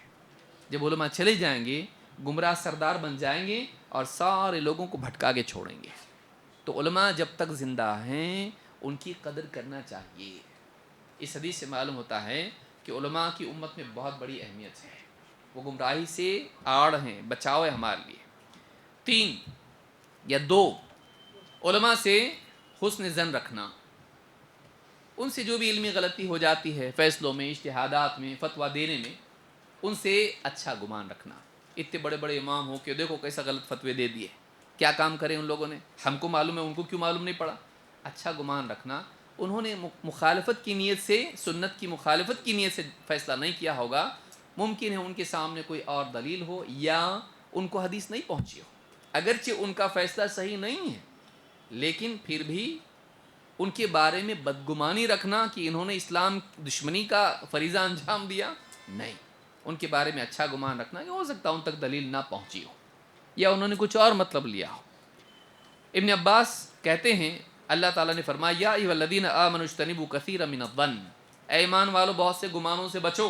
جب علماء چلے جائیں گے گمراہ سردار بن جائیں گے اور سارے لوگوں کو بھٹکا کے چھوڑیں گے. تو علماء جب تک زندہ ہیں ان کی قدر کرنا چاہیے. اس حدیث سے معلوم ہوتا ہے کہ علماء کی امت میں بہت بڑی اہمیت ہے، وہ گمراہی سے آڑ ہیں، بچاؤ ہے ہمارے لیے. 3 یا 2، علماء سے حسن ظن رکھنا، ان سے جو بھی علمی غلطی ہو جاتی ہے فیصلوں میں، اجتہادات میں، فتویٰ دینے میں، ان سے اچھا گمان رکھنا. اتنے بڑے بڑے امام ہو کہ دیکھو کیسا غلط فتوے دے دیے، کیا کام کرے ان لوگوں نے، ہم کو معلوم ہے ان کو کیوں معلوم نہیں پڑا. اچھا گمان رکھنا، انہوں نے مخالفت کی نیت سے، سنت کی مخالفت کی نیت سے فیصلہ نہیں کیا ہوگا. ممکن ہے ان کے سامنے کوئی اور دلیل ہو یا ان کو حدیث نہیں پہنچی ہو، اگرچہ ان کا فیصلہ صحیح نہیں ہے لیکن پھر بھی ان کے بارے میں بدگمانی رکھنا کہ انہوں نے اسلام دشمنی کا فریضہ انجام دیا، نہیں. ان کے بارے میں اچھا گمان رکھنا کہ ہو سکتا ہے ان تک دلیل نہ پہنچی ہو یا انہوں نے کچھ اور مطلب لیا ہو. ابن عباس کہتے ہیں اللہ تعالیٰ نے فرمایا یا ایھا الذین آمنوا اجتنبوا کثیرا من الظن، اے ایمان والو بہت سے گمانوں سے بچو.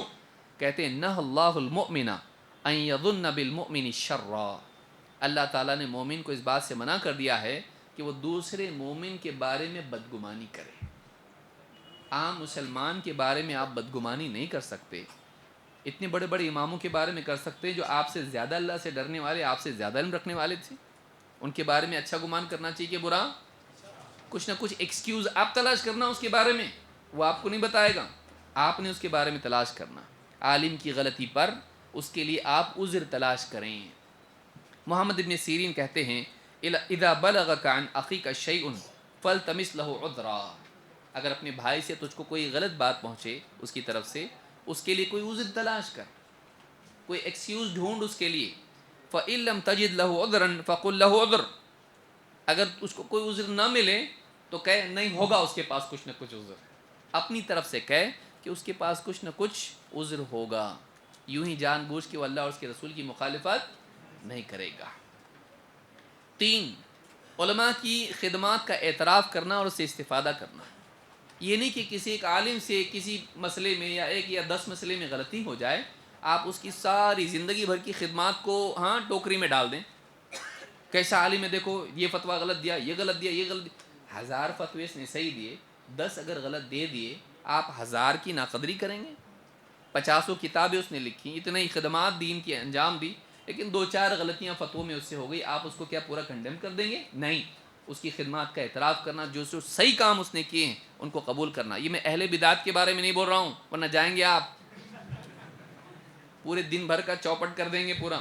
کہتے ہیں نہى اللہ المؤمن ان یظن بالمؤمن شرا، اللہ تعالیٰ نے مومن کو اس بات سے منع کر دیا ہے کہ وہ دوسرے مومن کے بارے میں بدگمانی کرے. عام مسلمان کے بارے میں آپ بدگمانی نہیں کر سکتے، اتنے بڑے بڑے اماموں کے بارے میں کر سکتے جو آپ سے زیادہ اللہ سے ڈرنے والے، آپ سے زیادہ علم رکھنے والے تھے. ان کے بارے میں اچھا گمان کرنا چاہیے کہ برا، کچھ نہ کچھ ایکسکیوز آپ تلاش کرنا اس کے بارے میں، وہ آپ کو نہیں بتائے گا، آپ نے اس کے بارے میں تلاش کرنا. عالم کی غلطی پر اس کے لیے آپ عذر تلاش کریں. محمد ابن سیرین کہتے ہیں اذا بلغک عن اخیک شیء فالتمس له عذرا، اگر اپنے بھائی سے تجھ کو کوئی غلط بات پہنچے اس کی طرف سے، اس کے لیے کوئی عذر تلاش کر، کوئی ایکسکیوز ڈھونڈ اس کے لیے. فإن لم تجد له عذرا فقل له عذر، اگر اس کو کوئی عذر نہ ملے تو کہے نہیں ہوگا اس کے پاس کچھ نہ کچھ عذر، اپنی طرف سے کہے کہ اس کے پاس کچھ نہ کچھ عذر ہوگا، یوں ہی جان بوجھ کے وہ اللہ اور اس کے رسول کی مخالفت نہیں کرے گا. 3 علماء کی خدمات کا اعتراف کرنا اور اس سے استفادہ کرنا. یہ نہیں کہ کسی ایک عالم سے کسی مسئلے میں یا 1 یا 10 مسئلے میں غلطی ہو جائے آپ اس کی ساری زندگی بھر کی خدمات کو ٹوکری میں ڈال دیں. کیسا عالم ہے دیکھو یہ فتویٰ غلط دیا، یہ غلط دیا، یہ غلط دیا. 1000 فتوے اس نے صحیح دیے، 10 اگر غلط دے دیے آپ 1000 کی ناقدری کریں گے. 50 کتابیں اس نے لکھی، اتنی خدمات دین کی انجام دی، لیکن 2-4 غلطیاں فتووں میں اس سے ہو گئی، آپ اس کو کیا پورا کنڈیم کر دیں گے؟ نہیں. اس کی خدمات کا اعتراف کرنا، جو صحیح کام اس نے کیے ہیں ان کو قبول کرنا. یہ میں اہل بدعت کے بارے میں نہیں بول رہا ہوں ورنہ جائیں گے آپ پورے دن بھر کا چوپٹ کر دیں گے پورا.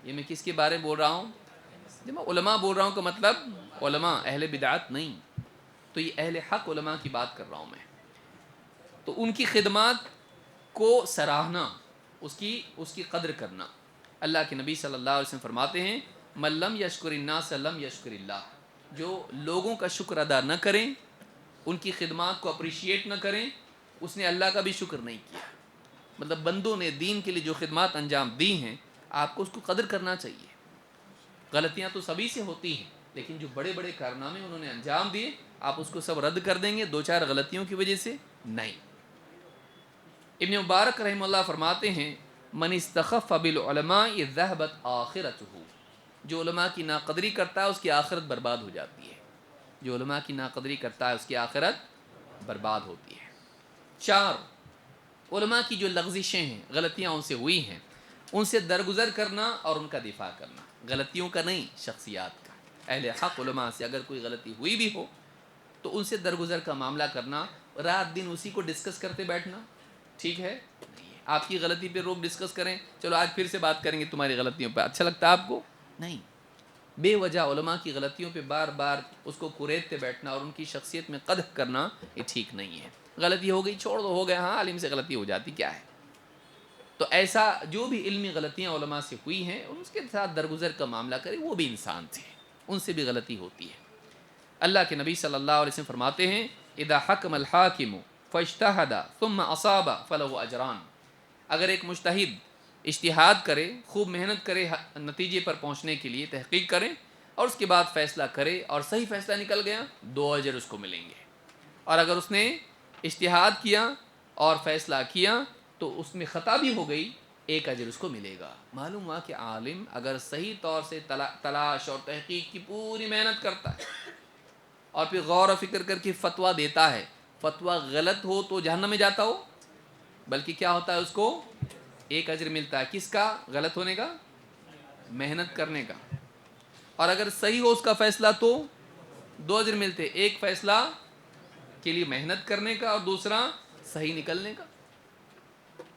یہ میں کس کے بارے میں بول رہا ہوں؟ جب میں علماء بول رہا ہوں کا مطلب علماء اہل بدعت نہیں، تو یہ اہل حق علماء کی بات کر رہا ہوں میں. تو ان کی خدمات کو سراہنا، اس کی قدر کرنا. اللہ کے نبی صلی اللہ علیہ وسلم فرماتے ہیں من لم یشکر الناس لم یشکر اللہ. جو لوگوں کا شکر ادا نہ کریں، ان کی خدمات کو اپریشیٹ نہ کریں، اس نے اللہ کا بھی شکر نہیں کیا. مطلب بندوں نے دین کے لیے جو خدمات انجام دی ہیں، آپ کو اس کو قدر کرنا چاہیے. غلطیاں تو سبھی سے ہوتی ہیں، لیکن جو بڑے بڑے کارنامے انہوں نے انجام دیے، آپ اس کو سب رد کر دیں گے دو چار غلطیوں کی وجہ سے؟ نہیں. ابن مبارک رحمہ اللہ فرماتے ہیں من استخف بالعلماء ذهبت آخرته. جو علماء کی ناقدری کرتا ہے اس کی آخرت برباد ہو جاتی ہے. جو علماء کی ناقدری کرتا ہے اس کی آخرت برباد ہوتی ہے. 4. علماء کی جو لغزشیں ہیں، غلطیاں ان سے ہوئی ہیں، ان سے درگزر کرنا اور ان کا دفاع کرنا. غلطیوں کا نہیں، شخصیات کا. اہل حق علماء سے اگر کوئی غلطی ہوئی بھی ہو تو ان سے درگزر کا معاملہ کرنا. رات دن اسی کو ڈسکس کرتے بیٹھنا ٹھیک ہے نہیں ہے. آپ کی غلطی پہ روک ڈسکس کریں، چلو آج پھر سے بات کریں گے تمہاری غلطیوں پہ، اچھا لگتا ہے آپ کو؟ نہیں. بے وجہ علماء کی غلطیوں پہ بار بار اس کو کوریدتے بیٹھنا اور ان کی شخصیت میں قدح کرنا، یہ ٹھیک نہیں ہے. غلطی ہو گئی چھوڑ دو، ہو گیا، ہاں عالم سے غلطی ہو جاتی، کیا ہے. تو ایسا جو بھی علمی غلطیاں علماء سے ہوئی ہیں ان کے ساتھ درگزر کا معاملہ کرے. وہ بھی انسان تھے، ان سے بھی غلطی ہوتی ہے. اللہ کے نبی صلی اللہ علیہ وسلم فرماتے ہیں اذا حکم الحاکم فاجتہد ثم اصاب فلہ اجران. اگر ایک مجتہد اجتہاد کرے، خوب محنت کرے نتیجے پر پہنچنے کے لیے، تحقیق کرے اور اس کے بعد فیصلہ کرے اور صحیح فیصلہ نکل گیا، 2 اجر اس کو ملیں گے. اور اگر اس نے اجتہاد کیا اور فیصلہ کیا تو اس میں خطا بھی ہو گئی، 1 اجر اس کو ملے گا. معلوم ہوا کہ عالم اگر صحیح طور سے تلاش اور تحقیق کی پوری محنت کرتا ہے اور پھر غور و فکر کر کے فتویٰ دیتا ہے، فتویٰ غلط ہو تو جہنم میں جاتا ہو، بلکہ کیا ہوتا ہے اس کو 1 اجر ملتا ہے. کس کا؟ غلط ہونے کا، محنت کرنے کا. اور اگر صحیح ہو اس کا فیصلہ تو 2 اجر ملتے، ایک فیصلہ کے لیے محنت کرنے کا اور دوسرا صحیح نکلنے کا.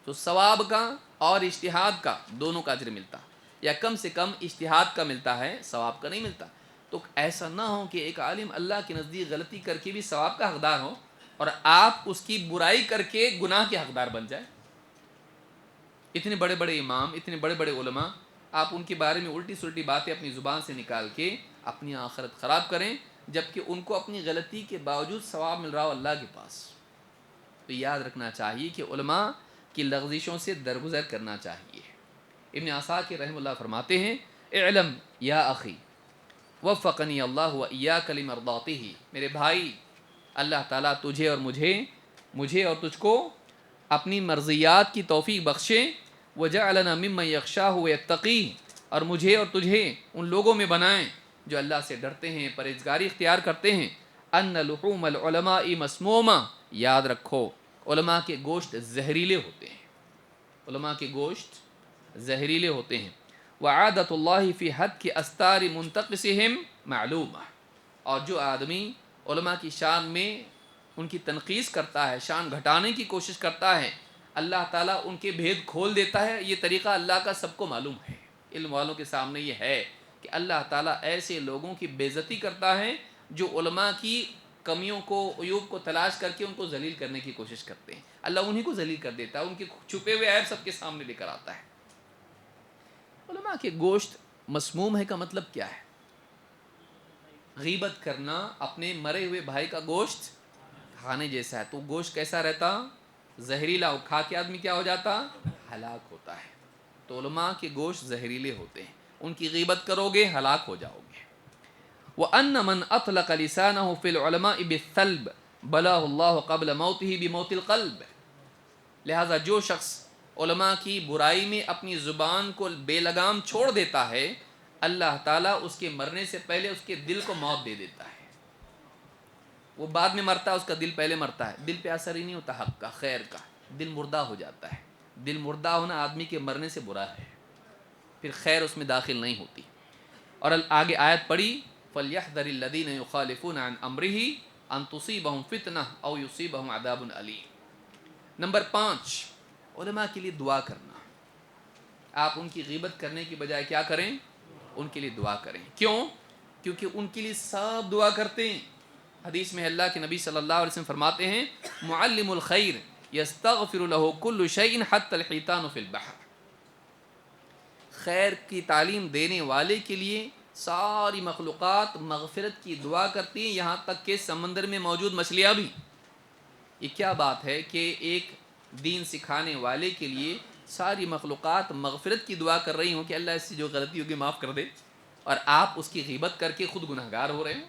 تو ثواب کا اور اجتہاد کا دونوں کا اجر ملتا، یا کم سے کم اجتہاد کا ملتا ہے، ثواب کا نہیں ملتا. تو ایسا نہ ہو کہ ایک عالم اللہ کے نزدیک غلطی کر کے بھی ثواب کا حقدار ہو اور آپ اس کی برائی کر کے گناہ کے حقدار بن جائے. اتنے بڑے بڑے امام، اتنے بڑے بڑے علماء، آپ ان کے بارے میں الٹی سلٹی باتیں اپنی زبان سے نکال کے اپنی آخرت خراب کریں، جبکہ ان کو اپنی غلطی کے باوجود ثواب مل رہا ہو اللہ کے پاس. تو یاد رکھنا چاہیے کہ علماء کی لغزشوں سے درگزر کرنا چاہیے. ابن عساکر رحمہ اللہ فرماتے ہیں اعلم یا اخی وفقنی اللہ و ایاک لمرضاتہ. میرے بھائی، اللہ تعالیٰ تجھے اور مجھے اور تجھ کو اپنی مرضیات کی توفیق بخشے. وجعلنا ممن یخشاہ ویتقیہ. اور مجھے اور تجھے ان لوگوں میں بنائیں جو اللہ سے ڈرتے ہیں، پرہیزگاری اختیار کرتے ہیں. ان لحوم العلماء مسمومہ. یاد رکھو علماء کے گوشت زہریلے ہوتے ہیں، علماء کے گوشت زہریلے ہوتے ہیں. وعادت اللہ فی حد کی استار منتقصہم معلومہ. اور جو آدمی علماء کی شان میں ان کی تنقیص کرتا ہے، شان گھٹانے کی کوشش کرتا ہے، اللہ تعالیٰ ان کے بھید کھول دیتا ہے. یہ طریقہ اللہ کا سب کو معلوم ہے، علم والوں کے سامنے یہ ہے کہ اللہ تعالیٰ ایسے لوگوں کی بے عزتی کرتا ہے جو علماء کی کمیوں کو، عیوب کو تلاش کر کے ان کو ذلیل کرنے کی کوشش کرتے ہیں. اللہ انہی کو ذلیل کر دیتا ہے، ان کے چھپے ہوئے عیب سب کے سامنے لے کر آتا ہے. علماء کے گوشت مسموم ہے کا مطلب کیا ہے؟ غیبت کرنا اپنے مرے ہوئے بھائی کا گوشت کھانے جیسا ہے. تو گوشت کیسا رہتا؟ زہریلا. کھا کے آدمی کیا ہو جاتا؟ ہلاک ہوتا ہے. تو علماء کے گوشت زہریلے ہوتے ہیں، ان کی غیبت کرو گے ہلاک ہو جاؤ گے. وَأَنَّ مَنْ أَطْلَقَ لِسَانَهُ فِي الْعُلَمَاءِ بِالثَّلْبِ بَلَاهُ اللَّهُ قَبْلَ مَوْتِهِ بِمَوْتِ الْقَلْبِ. لہذا جو شخص علماء کی برائی میں اپنی زبان کو بے لگام چھوڑ دیتا ہے، اللہ تعالیٰ اس کے مرنے سے پہلے اس کے دل کو موت دے دیتا ہے. وہ بعد میں مرتا ہے، اس کا دل پہلے مرتا ہے. دل پہ اثر ہی نہیں ہوتا حق کا، خیر کا. دل مردہ ہو جاتا ہے. دل مردہ ہونا آدمی کے مرنے سے برا ہے، پھر خیر اس میں داخل نہیں ہوتی. اور آگے آیت پڑھی فَلْيَحْذَرِ الَّذِينَ يُخَالِفُونَ عَنْ أَمْرِهِ أَن تُصِيبَهُمْ فِتْنَةٌ أَوْ يُصِيبَهُمْ عَذَابٌ أَلِيمٌ. نمبر 5، علماء کے لیے دعا کرنا. آپ ان کی غیبت کرنے کی بجائے کیا کریں؟ ان کے لیے دعا کریں. کیوں؟ کیونکہ ان کے لیے سب دعا کرتے ہیں. حدیث میں اللہ کے نبی صلی اللہ علیہ وسلم فرماتے ہیں معلم الخیر یستغفر له کل شیء حتی الحیتان فی البحر. خیر کی تعلیم دینے والے کے لیے ساری مخلوقات مغفرت کی دعا کرتی ہیں، یہاں تک کہ سمندر میں موجود مچھلیاں بھی. یہ کیا بات ہے کہ ایک دین سکھانے والے کے لیے ساری مخلوقات مغفرت کی دعا کر رہی ہوں کہ اللہ اس سے جو غلطی ہوگی معاف کر دے، اور آپ اس کی غیبت کر کے خود گناہگار ہو رہے ہیں.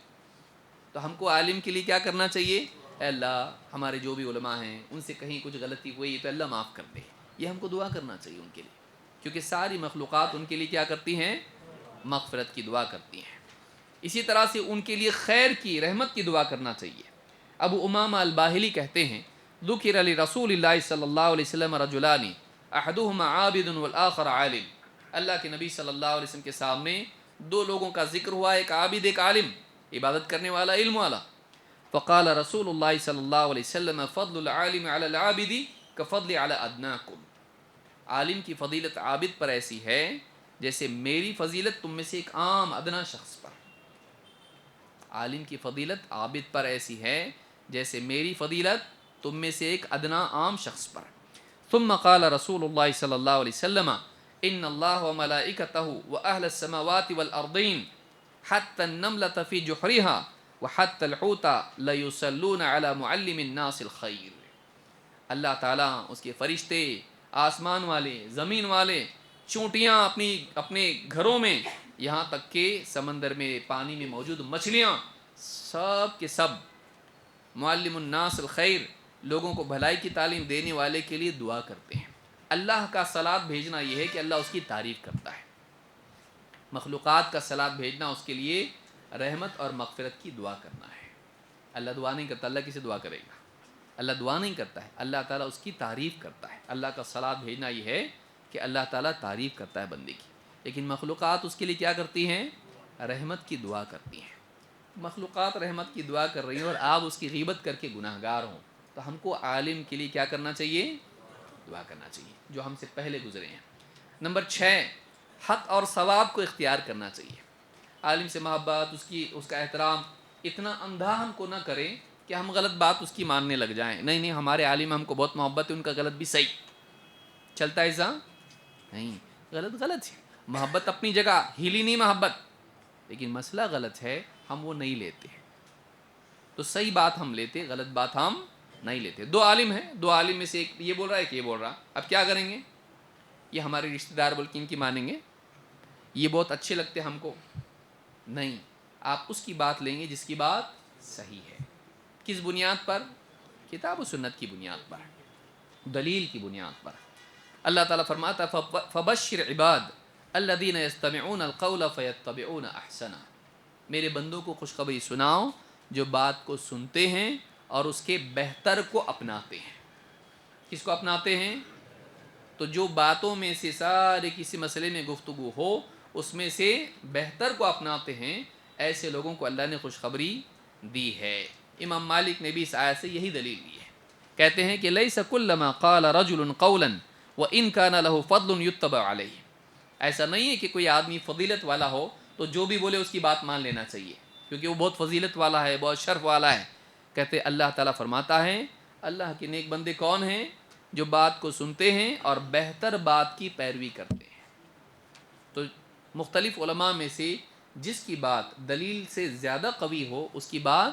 تو ہم کو عالم کے لیے کیا کرنا چاہیے؟ اے اللہ ہمارے جو بھی علماء ہیں ان سے کہیں کچھ غلطی ہوئی تو اللہ معاف کر دے. یہ ہم کو دعا کرنا چاہیے ان کے لیے، کیونکہ ساری مخلوقات ان کے لیے کیا کرتی ہیں؟ مغفرت کی دعا کرتی ہیں. اسی طرح سے ان کے لیے خیر کی، رحمت کی دعا کرنا چاہیے. ابو امامہ الباہلی کہتے ہیں ذکر لرسول اللہ صلی اللہ علیہ وسلم رجلان احدہما عابد والآخر عالم. اللہ کے نبی صلی اللہ علیہ وسلم کے سامنے دو لوگوں کا ذکر ہوا، ایک عابد ایک عالم، عبادت کرنے والا، علم والا. فقال رسول اللہ صلی اللہ علیہ وسلم فضل العالم علی العابد کفضل علی ادناکم. عالم کی فضیلت عابد پر ایسی ہے جیسے میری فضیلت تم میں سے ایک عام ادنا شخص پر. عالم کی فضیلت عابد پر ایسی ہے جیسے میری فضیلت تم میں سے ایک ادنا عام شخص پر. ثم قال رسول اللہ صلی اللہ علیہ وسلم ان اللہ وملائکتہ واہل السماوات والارضین حتی النملة فی جحرها وحتی الحوت لیصلون علی معلم الناس الخیر. اللہ تعالیٰ، اس کے فرشتے، آسمان والے، زمین والے، چونٹیاں اپنے گھروں میں، یہاں تک کہ سمندر میں پانی میں موجود مچھلیاں، سب کے سب معلم الناس الخیر، لوگوں کو بھلائی کی تعلیم دینے والے کے لیے دعا کرتے ہیں. اللہ کا صلات بھیجنا یہ ہے کہ اللہ اس کی تعریف کرتا ہے. مخلوقات کا صلات بھیجنا اس کے لیے رحمت اور مغفرت کی دعا کرنا ہے. اللہ دعا نہیں کرتا، اللہ کسے دعا کرے گا؟ اللہ دعا نہیں کرتا ہے، اللہ تعالیٰ اس کی تعریف کرتا ہے. اللہ کا صلات بھیجنا یہ ہے کہ اللہ تعالیٰ تعریف کرتا ہے بندے کی. لیکن مخلوقات اس کے لیے کیا کرتی ہیں؟ رحمت کی دعا کرتی ہیں. مخلوقات رحمت کی دعا کر رہی ہیں اور آپ اس کی غیبت کر کے گناہ گار ہوں، تو ہم کو عالم کے لیے کیا کرنا چاہیے؟ دعا کرنا چاہیے، جو ہم سے پہلے گزرے ہیں. نمبر 6، حق اور ثواب کو اختیار کرنا چاہیے. عالم سے محبت، اس کا احترام اتنا اندھا ہم کو نہ کریں کہ ہم غلط بات اس کی ماننے لگ جائیں. نہیں، ہمارے عالم ہم کو بہت محبت ہے، ان کا غلط بھی صحیح چلتا ہے. ایسا نہیں، غلط ہے. محبت اپنی جگہ، ہیلی نہیں محبت، لیکن مسئلہ غلط ہے، ہم وہ نہیں لیتے. تو صحیح بات ہم لیتے، غلط بات ہم نہیں لیتے. دو عالم ہیں، دو عالم میں سے ایک یہ بول رہا ہے ایک یہ بول رہا. اب کیا کریں گے؟ یہ ہمارے رشتہ دار بلکہ ان کی مانیں گے، یہ بہت اچھے لگتے ہم کو. نہیں، آپ اس کی بات لیں گے جس کی بات صحیح ہے. کس بنیاد پر؟ کتاب و سنت کی بنیاد پر، دلیل کی بنیاد پر. اللہ تعالیٰ فرماتا فبشر عباد الذین یستمعون القول فیتبعون احسنہ. میرے بندوں کو خوشخبری سناؤ جو بات کو سنتے ہیں اور اس کے بہتر کو اپناتے ہیں. کس کو اپناتے ہیں؟ تو جو باتوں میں سے سارے کسی مسئلے میں گفتگو ہو اس میں سے بہتر کو اپناتے ہیں، ایسے لوگوں کو اللہ نے خوشخبری دی ہے. امام مالک نے بھی اس آیت سے یہی دلیل دی ہے. کہتے ہیں کہ لیس کلما قال رجل قولا وان كان له فضل يتبع علیہ. ایسا نہیں ہے کہ کوئی آدمی فضیلت والا ہو تو جو بھی بولے اس کی بات مان لینا چاہیے کیونکہ وہ بہت فضیلت والا ہے، بہت شرف والا ہے. کہتے اللہ تعالیٰ فرماتا ہے اللہ کے نیک بندے کون ہیں؟ جو بات کو سنتے ہیں اور بہتر بات کی پیروی کرتے ہیں. تو مختلف علماء میں سے جس کی بات دلیل سے زیادہ قوی ہو اس کی بات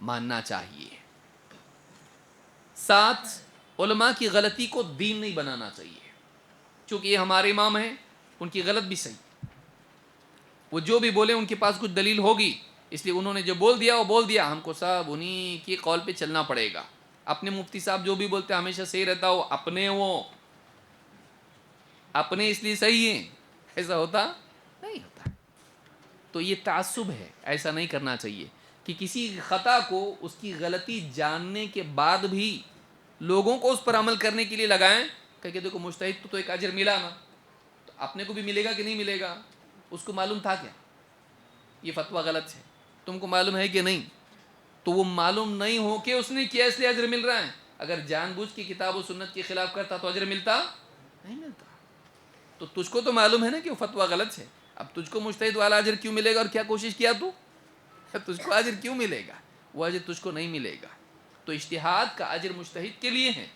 ماننا چاہیے. 7، علماء کی غلطی کو دین نہیں بنانا چاہیے. چونکہ یہ ہمارے امام ہیں، ان کی غلط بھی صحیح، وہ جو بھی بولے ان کے پاس کچھ دلیل ہوگی، اس لیے انہوں نے جو بول دیا وہ بول دیا، ہم کو سب انہی کی قول پہ چلنا پڑے گا. اپنے مفتی صاحب جو بھی بولتے ہیں ہمیشہ صحیح رہتا ہو، اپنے اس لیے صحیح ہیں، ایسا ہوتا نہیں ہوتا. تو یہ تعصب ہے، ایسا نہیں کرنا چاہیے کہ کسی خطا کو اس کی غلطی جاننے کے بعد بھی لوگوں کو اس پر عمل کرنے کے لیے لگائیں کہ دیکھو مجتہد تو ایک اجر ملا نا، تو اپنے کو بھی ملے گا کہ نہیں ملے گا؟ اس کو معلوم تھا کیا یہ فتویٰ غلط ہے؟ تم کو معلوم ہے کہ نہیں؟ تو وہ معلوم نہیں ہو کہ اس نے کیا اس لیے اجر مل رہا ہے. اگر جان بوجھ کے کتاب و سنت کے خلاف کرتا تو اجر ملتا نہیں ملتا. تو تجھ کو تو معلوم ہے نا کہ وہ فتویٰ غلط ہے. اب تجھ کو مجتہد والا اجر کیوں ملے گا اور کیا کوشش کیا تو تجھ کو اجر کیوں ملے گا؟ وہ اجر تجھ کو نہیں ملے گا. تو اجتہاد کا اجر مجتہد کے لیے ہے،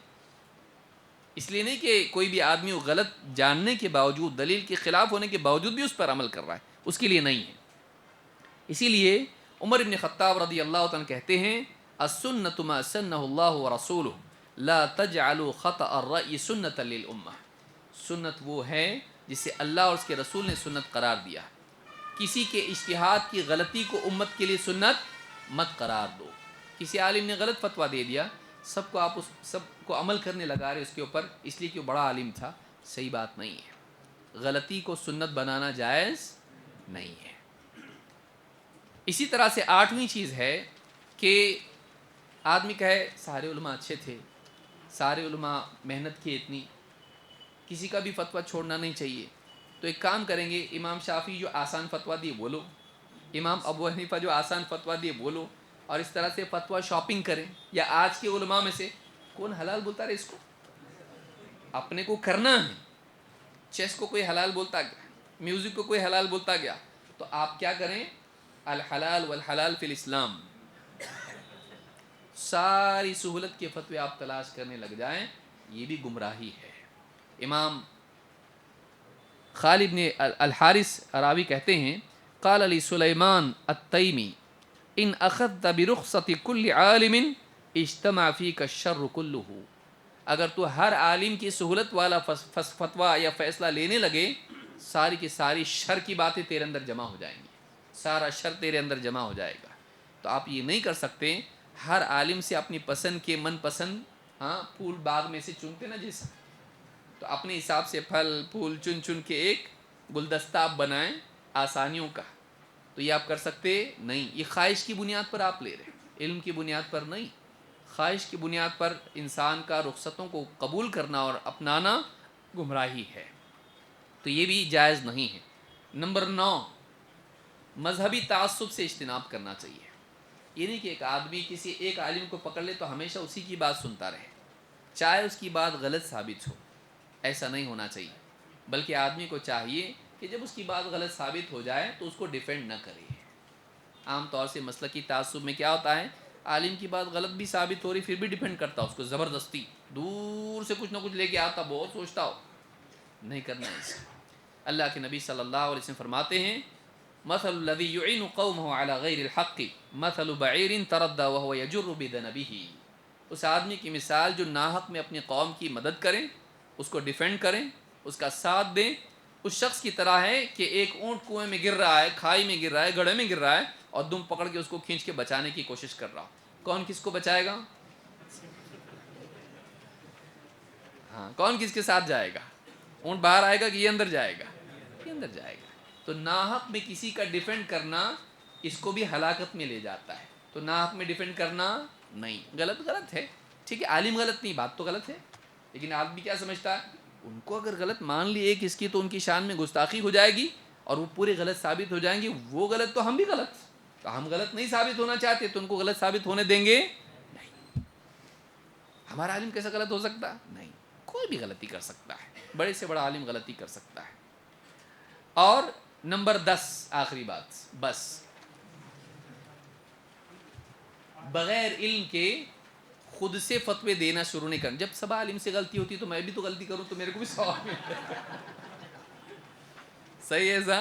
اس لیے نہیں کہ کوئی بھی آدمی وہ غلط جاننے کے باوجود، دلیل کے خلاف ہونے کے باوجود بھی اس پر عمل کر رہا ہے، اس کے لیے نہیں ہے. اسی لیے عمر ابن خطاب رضی اللہ تعالیٰ کہتے ہیں السنۃ ما سنہ اللہ ورسولہ لا تجعلوا خطأ الرأی سنۃ للامہ. سنت وہ ہے جسے اللہ اور اس کے رسول نے سنت قرار دیا. کسی کے اجتہاد کی غلطی کو امت کے لیے سنت مت قرار دو. کسی عالم نے غلط فتویٰ دے دیا، آپ سب کو عمل کرنے لگا رہے اس کے اوپر، اس لیے کہ وہ بڑا عالم تھا. صحیح بات نہیں ہے، غلطی کو سنت بنانا جائز نہیں ہے. اسی طرح سے 8ویں چیز ہے کہ آدمی کہے سارے علماء اچھے تھے، سارے علماء محنت کی اتنی، کسی کا بھی فتویٰ چھوڑنا نہیں چاہیے. تو ایک کام کریں گے، امام شافعی جو آسان فتویٰ دیے وہ لو، امام ابو حنیفہ جو آسان فتویٰ دیے وہ لو، اور اس طرح سے فتویٰ شاپنگ کریں. یا آج کے علماء میں سے کون حلال بولتا رہے اس کو؟ اپنے کو کرنا ہے. چیس کو کوئی حلال بولتا گیا، میوزک کو کوئی حلال بولتا گیا، تو آپ کیا کریں؟ الحلال والحلال فی الاسلام، ساری سہولت کے فتوے آپ تلاش کرنے لگ جائیں، یہ بھی گمراہی ہے. امام خالد نے الحارث راوی کہتے ہیں قال علی سلیمان التیمی ان اخذت برخصت کل عالم اجتمع فیک الشر کلہ. اگر تو ہر عالم کی سہولت والا فتویٰ یا فیصلہ لینے لگے، ساری کی ساری شر کی باتیں تیرے اندر جمع ہو جائیں گی، سارا شر تیرے اندر جمع ہو جائے گا. تو آپ یہ نہیں کر سکتے ہر عالم سے اپنی پسند کے من پسند پھول باغ میں سے چنتے نا جیسا، تو اپنے حساب سے پھل پھول چن چن کے ایک گلدستہ آپ بنائیں آسانیوں کا. تو یہ آپ کر سکتے نہیں. یہ خواہش کی بنیاد پر آپ لے رہے ہیں، علم کی بنیاد پر نہیں. خواہش کی بنیاد پر انسان کا رخصتوں کو قبول کرنا اور اپنانا گمراہی ہے، تو یہ بھی جائز نہیں ہے. نمبر 9، مذہبی تعصب سے اجتناب کرنا چاہیے. یہ نہیں کہ ایک آدمی کسی ایک عالم کو پکڑ لے تو ہمیشہ اسی کی بات سنتا رہے، چاہے اس کی بات غلط ثابت ہو. ایسا نہیں ہونا چاہیے، بلکہ آدمی کو چاہیے کہ جب اس کی بات غلط ثابت ہو جائے تو اس کو ڈیفینڈ نہ کرے. عام طور سے مسلکی تعصب میں کیا ہوتا ہے، عالم کی بات غلط بھی ثابت ہو رہی پھر بھی ڈیفینڈ کرتا اس کو زبردستی، دور سے کچھ نہ کچھ لے کے آتا، بہت سوچتا ہو. نہیں کرنا ایسا. اللہ کے نبی صلی اللہ علیہ وسلم فرماتے ہیں مثل الذي يعين قومه على غير الحق مثل بعير تردى وهو يجر بذنبه. اس آدمی کی مثال جو ناحق میں اپنی قوم کی مدد کریں، اس کو ڈیفینڈ کریں، اس کا ساتھ دیں، اس شخص کی طرح ہے کہ ایک اونٹ کنویں میں گر رہا ہے، کھائی میں گر رہا ہے، گڑھے میں گر رہا ہے، اور دم پکڑ کے اس کو کھینچ کے بچانے کی کوشش کر رہا. کون کس کو بچائے گا؟ کون کس کے ساتھ جائے گا؟ اونٹ باہر آئے گا کہ یہ اندر جائے گا؟ یہ اندر جائے گا. تو ناحق میں کسی کا ڈیفینڈ کرنا اس کو بھی ہلاکت میں لے جاتا ہے. تو ناحق میں ڈیفینڈ کرنا نہیں. غلط ہے، ٹھیک ہے، عالم غلط نہیں، بات تو غلط ہے، لیکن آدمی کیا سمجھتا ہے ان کو اگر غلط مان لی ایک اس کی تو ان کی شان میں گستاخی ہو جائے گی اور وہ پورے غلط ثابت ہو جائیں گے. وہ غلط تو ہم بھی غلط، تو ہم غلط نہیں ثابت ہونا چاہتے تو ان کو غلط ثابت ہونے دیں گے نہیں. ہمارا عالم کیسا غلط ہو سکتا؟ نہیں، کوئی بھی غلطی کر سکتا ہے، بڑے سے بڑا عالم غلطی کر سکتا ہے. اور نمبر 10، آخری بات، بس بغیر علم کے خود سے فتوے دینا شروع نہیں کرنا. جب سب عالم سے غلطی ہوتی تو میں بھی تو غلطی کروں تو میرے کو بھی ثواب ملتا ہے. صحیح ہے ایسا؟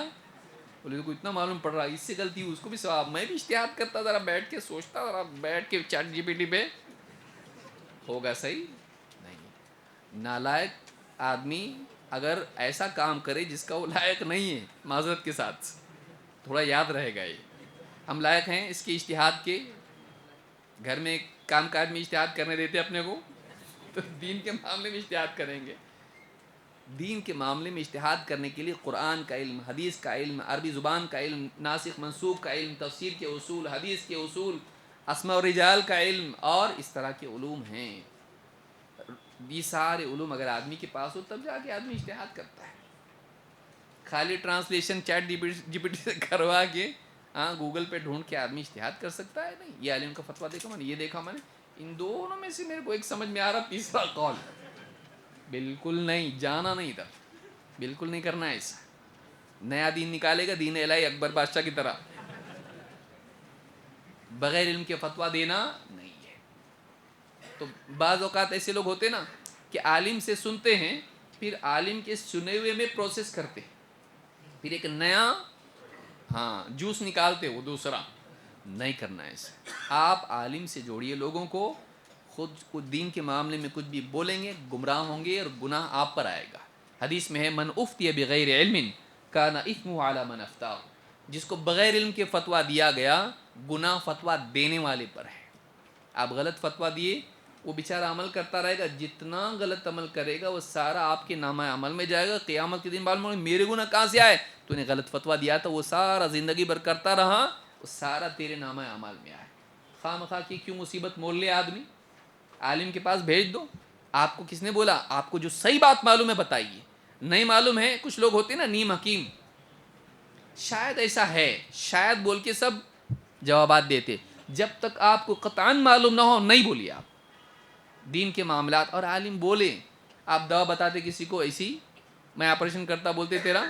بولے کو اتنا معلوم پڑ رہا ہے اس سے غلطی ہوئی اس کو بھی ثواب. میں بھی اجتہاد کرتا، ذرا بیٹھ کے سوچتا، ذرا بیٹھ کے چیٹ جی پی ٹی پہ ہوگا صحیح نہیں. نالائق آدمی اگر ایسا کام کرے جس کا وہ لائق نہیں ہے، معذرت کے ساتھ تھوڑا یاد رہے گا، یہ ہم لائق ہیں اس کے اجتہاد کے. گھر میں کام کاج میں اجتہاد کرنے دیتے اپنے کو، تو دین کے معاملے میں اجتہاد کریں گے. دین کے معاملے میں اجتہاد کرنے کے لیے قرآن کا علم، حدیث کا علم، عربی زبان کا علم، ناسخ منسوخ کا علم، تفسیر کے اصول، حدیث کے اصول، اسماء و رجال کا علم اور اس طرح کے علوم ہیں. یہ سارے علوم اگر آدمی کے پاس ہو تب جا کے آدمی اجتہاد کرتا ہے. خالی translation ChatGPT سے کروا کے گوگل پہ ڈھونڈ کے آدمی اجتہاد کر سکتا ہے؟ نہیں. یہ عالم کا فتویٰ دیکھا میں نے، یہ دیکھا میں نے، ان دونوں میں سے میرے کو ایک سمجھ میں آ رہا، تیسرا قول بالکل نہیں، جانا نہیں ادھر، بالکل نہیں کرنا ایسا. نیا دین نکالے گا، دین الہی اکبر بادشاہ کی طرح. بغیر علم کے فتویٰ دینا نہیں ہے. تو بعض اوقات ایسے لوگ ہوتے نا کہ عالم سے سنتے ہیں، پھر عالم کے سنے ہوئے میں پروسیس کرتے، پھر ایک نیا جوس نکالتے، وہ دوسرا نہیں کرنا ہے. ایسے آپ عالم سے جوڑیے لوگوں کو. خود دین کے معاملے میں کچھ بھی بولیں گے گمراہ ہوں گے اور گناہ آپ پر آئے گا. حدیث میں ہے من افتی بغیر علم کان اثمہ علی من افتاہ. جس کو بغیر علم کے فتویٰ دیا گیا، گناہ فتویٰ دینے والے پر ہے. آپ غلط فتویٰ دیے، وہ بیچارہ عمل کرتا رہے گا، جتنا غلط عمل کرے گا وہ سارا آپ کے نامہ عمل میں جائے گا. قیامت کے دن معلوم ہوگا میرے گناہ کہاں سے آئے، تو نے غلط فتویٰ دیا تھا، وہ سارا زندگی بھر کرتا رہا، وہ سارا تیرے نامہ عمل میں آئے. خواہ مخواہ کی کیوں مصیبت مول لے آدمی، عالم کے پاس بھیج دو. آپ کو کس نے بولا؟ آپ کو جو صحیح بات معلوم ہے بتائیے، نہیں معلوم ہے. کچھ لوگ ہوتے ہیں نا نیم حکیم، شاید ایسا ہے، شاید بول کے سب جوابات دیتے. جب تک آپ کو قطعاً معلوم نہ ہو نہیں بولیے آپ دین کے معاملات. اور عالم بولے، آپ دوا بتاتے کسی کو ایسی، میں آپریشن کرتا، بولتے تیرا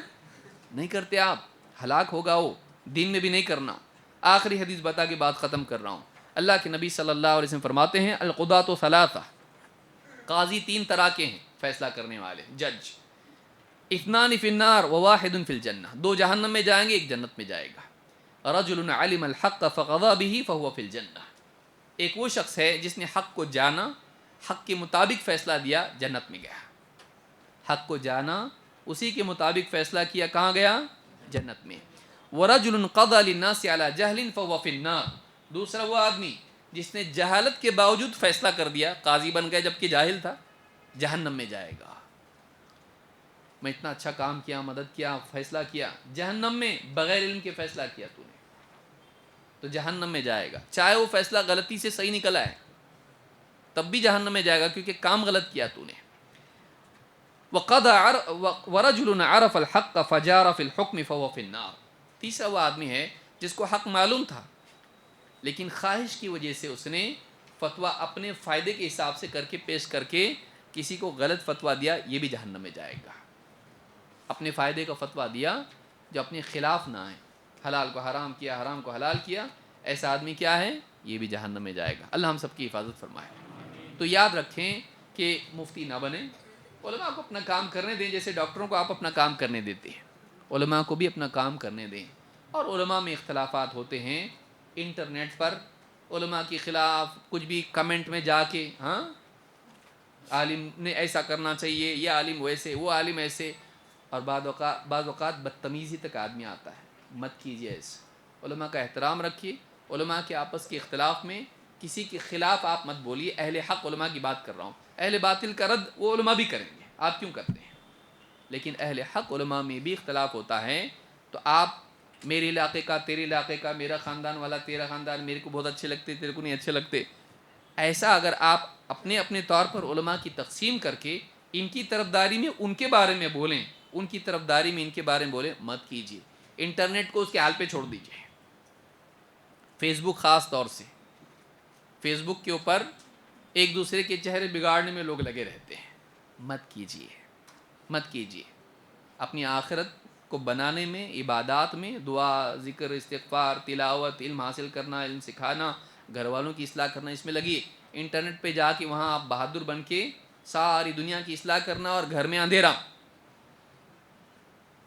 نہیں کرتے، آپ ہلاک ہوگا. وہ دین میں بھی نہیں کرنا. آخری حدیث بتا کے بات ختم کر رہا ہوں. اللہ کے نبی صلی اللہ علیہ وسلم فرماتے ہیں القضاۃ ثلاثہ، قاضی تین طرح کے ہیں، فیصلہ کرنے والے، جج. اثنان فی النار وواحد فی الجنہ، دو جہنم میں جائیں گے، ایک جنت میں جائے گا. رجل علم الحق فقضى به فهو فی الجنہ. ایک وہ شخص ہے جس نے حق کو جانا، حق کے مطابق فیصلہ دیا، جنت میں گیا. حق کو جانا، اسی کے مطابق فیصلہ کیا، کہاں گیا؟ جنت میں. ورجل قضى للناس على جهل فهو في النار. دوسرا وہ آدمی جس نے جہالت کے باوجود فیصلہ کر دیا، قاضی بن گیا جبکہ جاہل تھا، جہنم میں جائے گا. میں اتنا اچھا کام کیا، مدد کیا، فیصلہ کیا، جہنم میں بغیر علم کے فیصلہ کیا تو نے، تو جہنم میں جائے گا. چاہے وہ فیصلہ غلطی سے صحیح نکلا ہے تب بھی جہنم میں جائے گا، کیونکہ کام غلط کیا تو نے. ورجل عرف الحق فجار فی الحکم فهو فی النار. تیسرا وہ آدمی ہے جس کو حق معلوم تھا لیکن خواہش کی وجہ سے اس نے فتویٰ اپنے فائدے کے حساب سے کر کے پیش کر کے کسی کو غلط فتویٰ دیا، یہ بھی جہنم میں جائے گا. اپنے فائدے کا فتویٰ دیا جو اپنے خلاف نہ آئے، حلال کو حرام کیا، حرام کو حلال کیا، ایسا آدمی کیا ہے؟ یہ بھی جہنم میں جائے گا. اللہ ہم سب کی حفاظت فرمائے. تو یاد رکھیں کہ مفتی نہ بنیں، علماء کو اپنا کام کرنے دیں. جیسے ڈاکٹروں کو آپ اپنا کام کرنے دیتے ہیں، علماء کو بھی اپنا کام کرنے دیں. اور علماء میں اختلافات ہوتے ہیں، انٹرنیٹ پر علماء کے خلاف کچھ بھی کمنٹ میں جا کے، عالم نے ایسا کرنا چاہیے، یہ عالم ویسے، وہ عالم ایسے. اور بعض اوقات بدتمیزی تک آدمی آتا ہے. مت کیجیے ایسے. علماء کا احترام رکھیے. علماء کے آپس کے اختلاف میں کسی کے خلاف آپ مت بولیے. اہل حق علماء کی بات کر رہا ہوں، اہل باطل کا رد وہ علماء بھی کریں گے، آپ کیوں کرتے ہیں؟ لیکن اہل حق علماء میں بھی اختلاف ہوتا ہے. تو آپ میرے علاقے کا، تیرے علاقے کا، میرا خاندان والا، تیرا خاندان، میرے کو بہت اچھے لگتے، تیرے کو نہیں اچھے لگتے، ایسا اگر آپ اپنے اپنے طور پر علماء کی تقسیم کر کے ان کی طرفداری میں ان کے بارے میں بولیں، ان کی طرفداری میں ان کے بارے میں بولیں، مت کیجیے. انٹرنیٹ کو اس کے حال پہ چھوڑ دیجیے. فیس بک خاص طور سے، فیس بک کے اوپر ایک دوسرے کے چہرے بگاڑنے میں لوگ لگے رہتے ہیں. مت کیجیے، مت کیجیے. اپنی آخرت کو بنانے میں، عبادات میں، دعا، ذکر، استغفار، تلاوت، علم حاصل کرنا، علم سکھانا، گھر والوں کی اصلاح کرنا، اس میں لگیے. انٹرنیٹ پہ جا کے وہاں آپ بہادر بن کے ساری دنیا کی اصلاح کرنا اور گھر میں اندھیرا،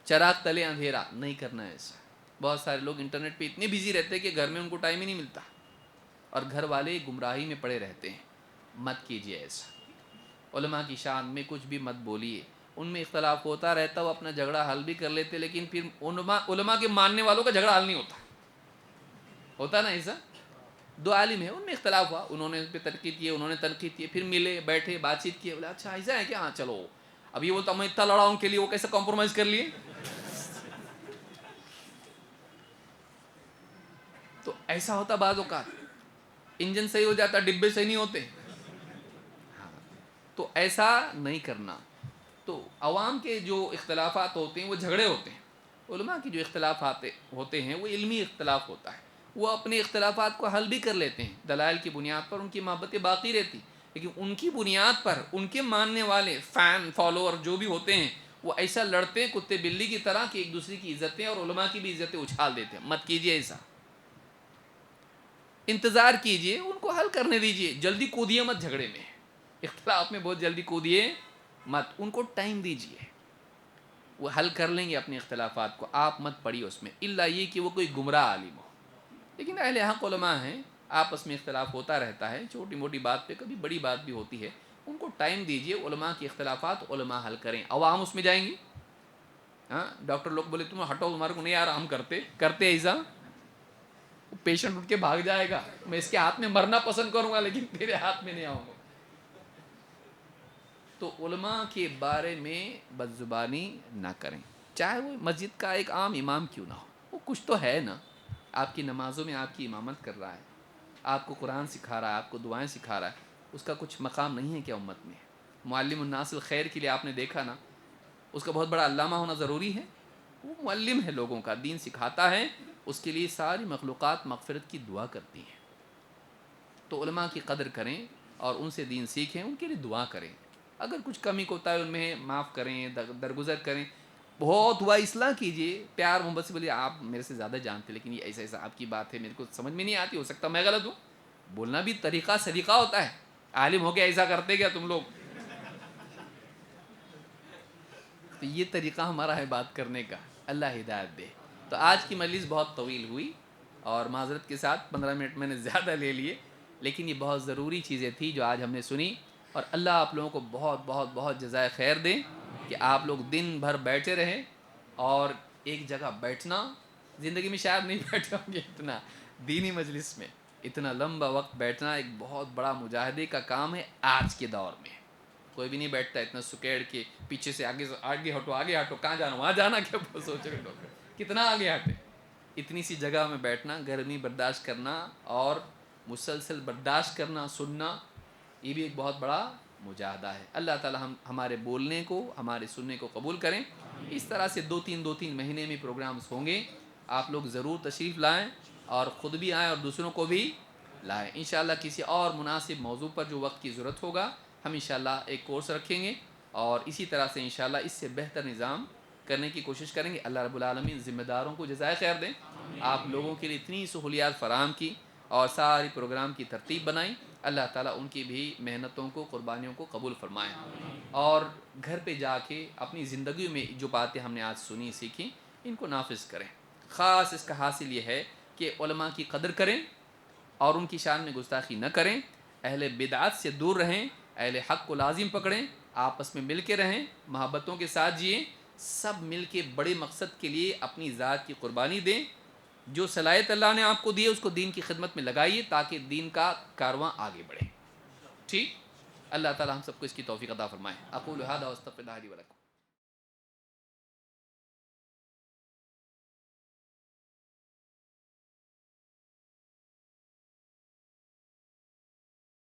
چراغ تلے اندھیرا نہیں کرنا ہے. ایسا بہت سارے لوگ انٹرنیٹ پہ اتنے بزی رہتے ہیں کہ گھر میں ان کو ٹائم ہی نہیں ملتا، اور گھر والے گمراہی میں پڑے رہتے ہیں. مت کیجیے ایسا. علماء کی شان میں کچھ بھی مت بولیے. ان میں اختلاف ہوتا رہتا، وہ اپنا جھگڑا حل بھی کر لیتے، لیکن پھر علماء کے ماننے والوں کا جھگڑا حل نہیں ہوتا نا. ایسا دو عالم ہیں، ان میں اختلاف ہوا، انہوں نے اس پہ تنقید کی، انہوں نے تنقید کی، پھر ملے، بیٹھے، بات چیت کی، بولا اچھا ایسا ہے کیا، ہاں چلو. اب یہ بولتا میں اتنا لڑا ان کے لیے، وہ کیسے کمپرومائز کر لیے. تو ایسا ہوتا بعض اوقات، انجن صحیح ہو جاتا، ڈبے صحیح نہیں ہوتے. تو ایسا نہیں کرنا. تو عوام کے جو اختلافات ہوتے ہیں وہ جھگڑے ہوتے ہیں. علماء کی جو اختلافات ہوتے ہیں وہ علمی اختلاف ہوتا ہے. وہ اپنے اختلافات کو حل بھی کر لیتے ہیں، دلائل کی بنیاد پر ان کی محبتیں باقی رہتی، لیکن ان کی بنیاد پر ان کے ماننے والے فین فالوور جو بھی ہوتے ہیں وہ ایسا لڑتے ہیں کتے بلی کی طرح کہ ایک دوسرے کی عزتیں اور علماء کی بھی عزتیں اچھال دیتے ہیں. مت کیجیے ایسا, انتظار کیجیے, ان کو حل کرنے دیجیے. جلدی کودیے مت جھگڑے میں, اختلاف میں بہت جلدی کودیے مت, ان کو ٹائم دیجیے, وہ حل کر لیں گے اپنے اختلافات کو. آپ مت پڑیے اس میں, الا یہ کہ وہ کوئی گمراہ عالم ہو. لیکن اہل حق علماء ہیں, آپس میں اختلاف ہوتا رہتا ہے, چھوٹی موٹی بات پہ, کبھی بڑی بات بھی ہوتی ہے. ان کو ٹائم دیجیے, علماء کے اختلافات علماء حل کریں. عوام اس میں جائیں گی. ہاں, ڈاکٹر لوگ بولے تم ہٹو, تمہارے کو نہیں آ رہا, ہم کرتے ایسا. پیشنٹ اٹھ کے بھاگ جائے گا, میں اس کے ہاتھ میں مرنا پسند کروں گا لیکن تیرے ہاتھ میں نہیں آؤں گا. تو علماء کے بارے میں بد زبانی نہ کریں, چاہے وہ مسجد کا ایک عام امام کیوں نہ ہو. وہ کچھ تو ہے نا, آپ کی نمازوں میں آپ کی امامت کر رہا ہے, آپ کو قرآن سکھا رہا ہے, آپ کو دعائیں سکھا رہا ہے. اس کا کچھ مقام نہیں ہے کیا امت میں؟ معلم الناس الخیر کے لیے آپ نے دیکھا نا, اس کا بہت بڑا علامہ ہونا ضروری ہے. وہ معلم ہے, لوگوں کا دین سکھاتا ہے, اس کے لیے ساری مخلوقات مغفرت کی دعا کرتی ہیں. تو علماء کی قدر کریں اور ان سے دین سیکھیں, ان کے لیے دعا کریں. اگر کچھ کمی کوتاہی ان میں ہے معاف کریں, درگزر کریں. بہت ہوا اصلاح کیجیے, پیار محبت سے بولیے آپ میرے سے زیادہ جانتے لیکن یہ ایسا ایسا آپ کی بات ہے میرے کو سمجھ میں نہیں آتی, ہو سکتا میں غلط ہوں. بولنا بھی طریقہ سلیقہ ہوتا ہے. عالم ہو کے ایسا کرتے کیا تم لوگ؟ تو یہ طریقہ ہمارا ہے بات کرنے کا. اللہ ہدایت دے. تو آج کی مجلس بہت طویل ہوئی اور معذرت کے ساتھ 15 منٹ میں نے زیادہ لے لیے, لیکن یہ بہت ضروری چیزیں تھیں جو آج ہم نے سنی. اور اللہ آپ لوگوں کو بہت بہت بہت جزائے خیر دیں کہ آپ لوگ دن بھر بیٹھے رہیں. اور ایک جگہ بیٹھنا, زندگی میں شاید نہیں بیٹھے ہوں گے اتنا, دینی مجلس میں اتنا لمبا وقت بیٹھنا ایک بہت بڑا مجاہدے کا کام ہے. آج کے دور میں کوئی بھی نہیں بیٹھتا اتنا سکیڑ کے, پیچھے سے آگے ہٹو, آگے ہٹو, کہاں جانا, وہاں جانا کیا سوچے گا لوگ, کتنا آگے ہٹے. اتنی سی جگہ میں بیٹھنا, گرمی برداشت کرنا اور مسلسل برداشت کرنا, سننا, یہ بھی ایک بہت بڑا مجاہدہ ہے. اللہ تعالی ہمارے بولنے کو, ہمارے سننے کو قبول کریں. اس طرح سے 2-3 مہینے میں پروگرامز ہوں گے. آپ لوگ ضرور تشریف لائیں اور خود بھی آئیں اور دوسروں کو بھی لائیں. انشاءاللہ کسی اور مناسب موضوع پر جو وقت کی ضرورت ہوگا ہم انشاءاللہ ایک کورس رکھیں گے اور اسی طرح سے انشاءاللہ اس سے بہتر نظام کرنے کی کوشش کریں گے. اللہ رب العالمین ذمہ داروں کو جزائے خیر دیں. آپ لوگوں کے لیے اتنی سہولیات فراہم کی اور ساری پروگرام کی ترتیب بنائی. اللہ تعالیٰ ان کی بھی محنتوں کو, قربانیوں کو قبول فرمائے. اور گھر پہ جا کے اپنی زندگی میں جو باتیں ہم نے آج سنی سیکھیں ان کو نافذ کریں. خاص اس کا حاصل یہ ہے کہ علماء کی قدر کریں اور ان کی شان میں گستاخی نہ کریں. اہل بدعات سے دور رہیں, اہل حق کو لازم پکڑیں, آپس میں مل کے رہیں, محبتوں کے ساتھ جئیں. سب مل کے بڑے مقصد کے لیے اپنی ذات کی قربانی دیں. جو صلاحیت اللہ نے آپ کو دی ہے اس کو دین کی خدمت میں لگائیے تاکہ دین کا کارواں آگے بڑھے. ٹھیک, اللہ تعالی ہم سب کو اس کی توفیق عطا فرمائے. اقول هذا واستغفر الله لي ولكم.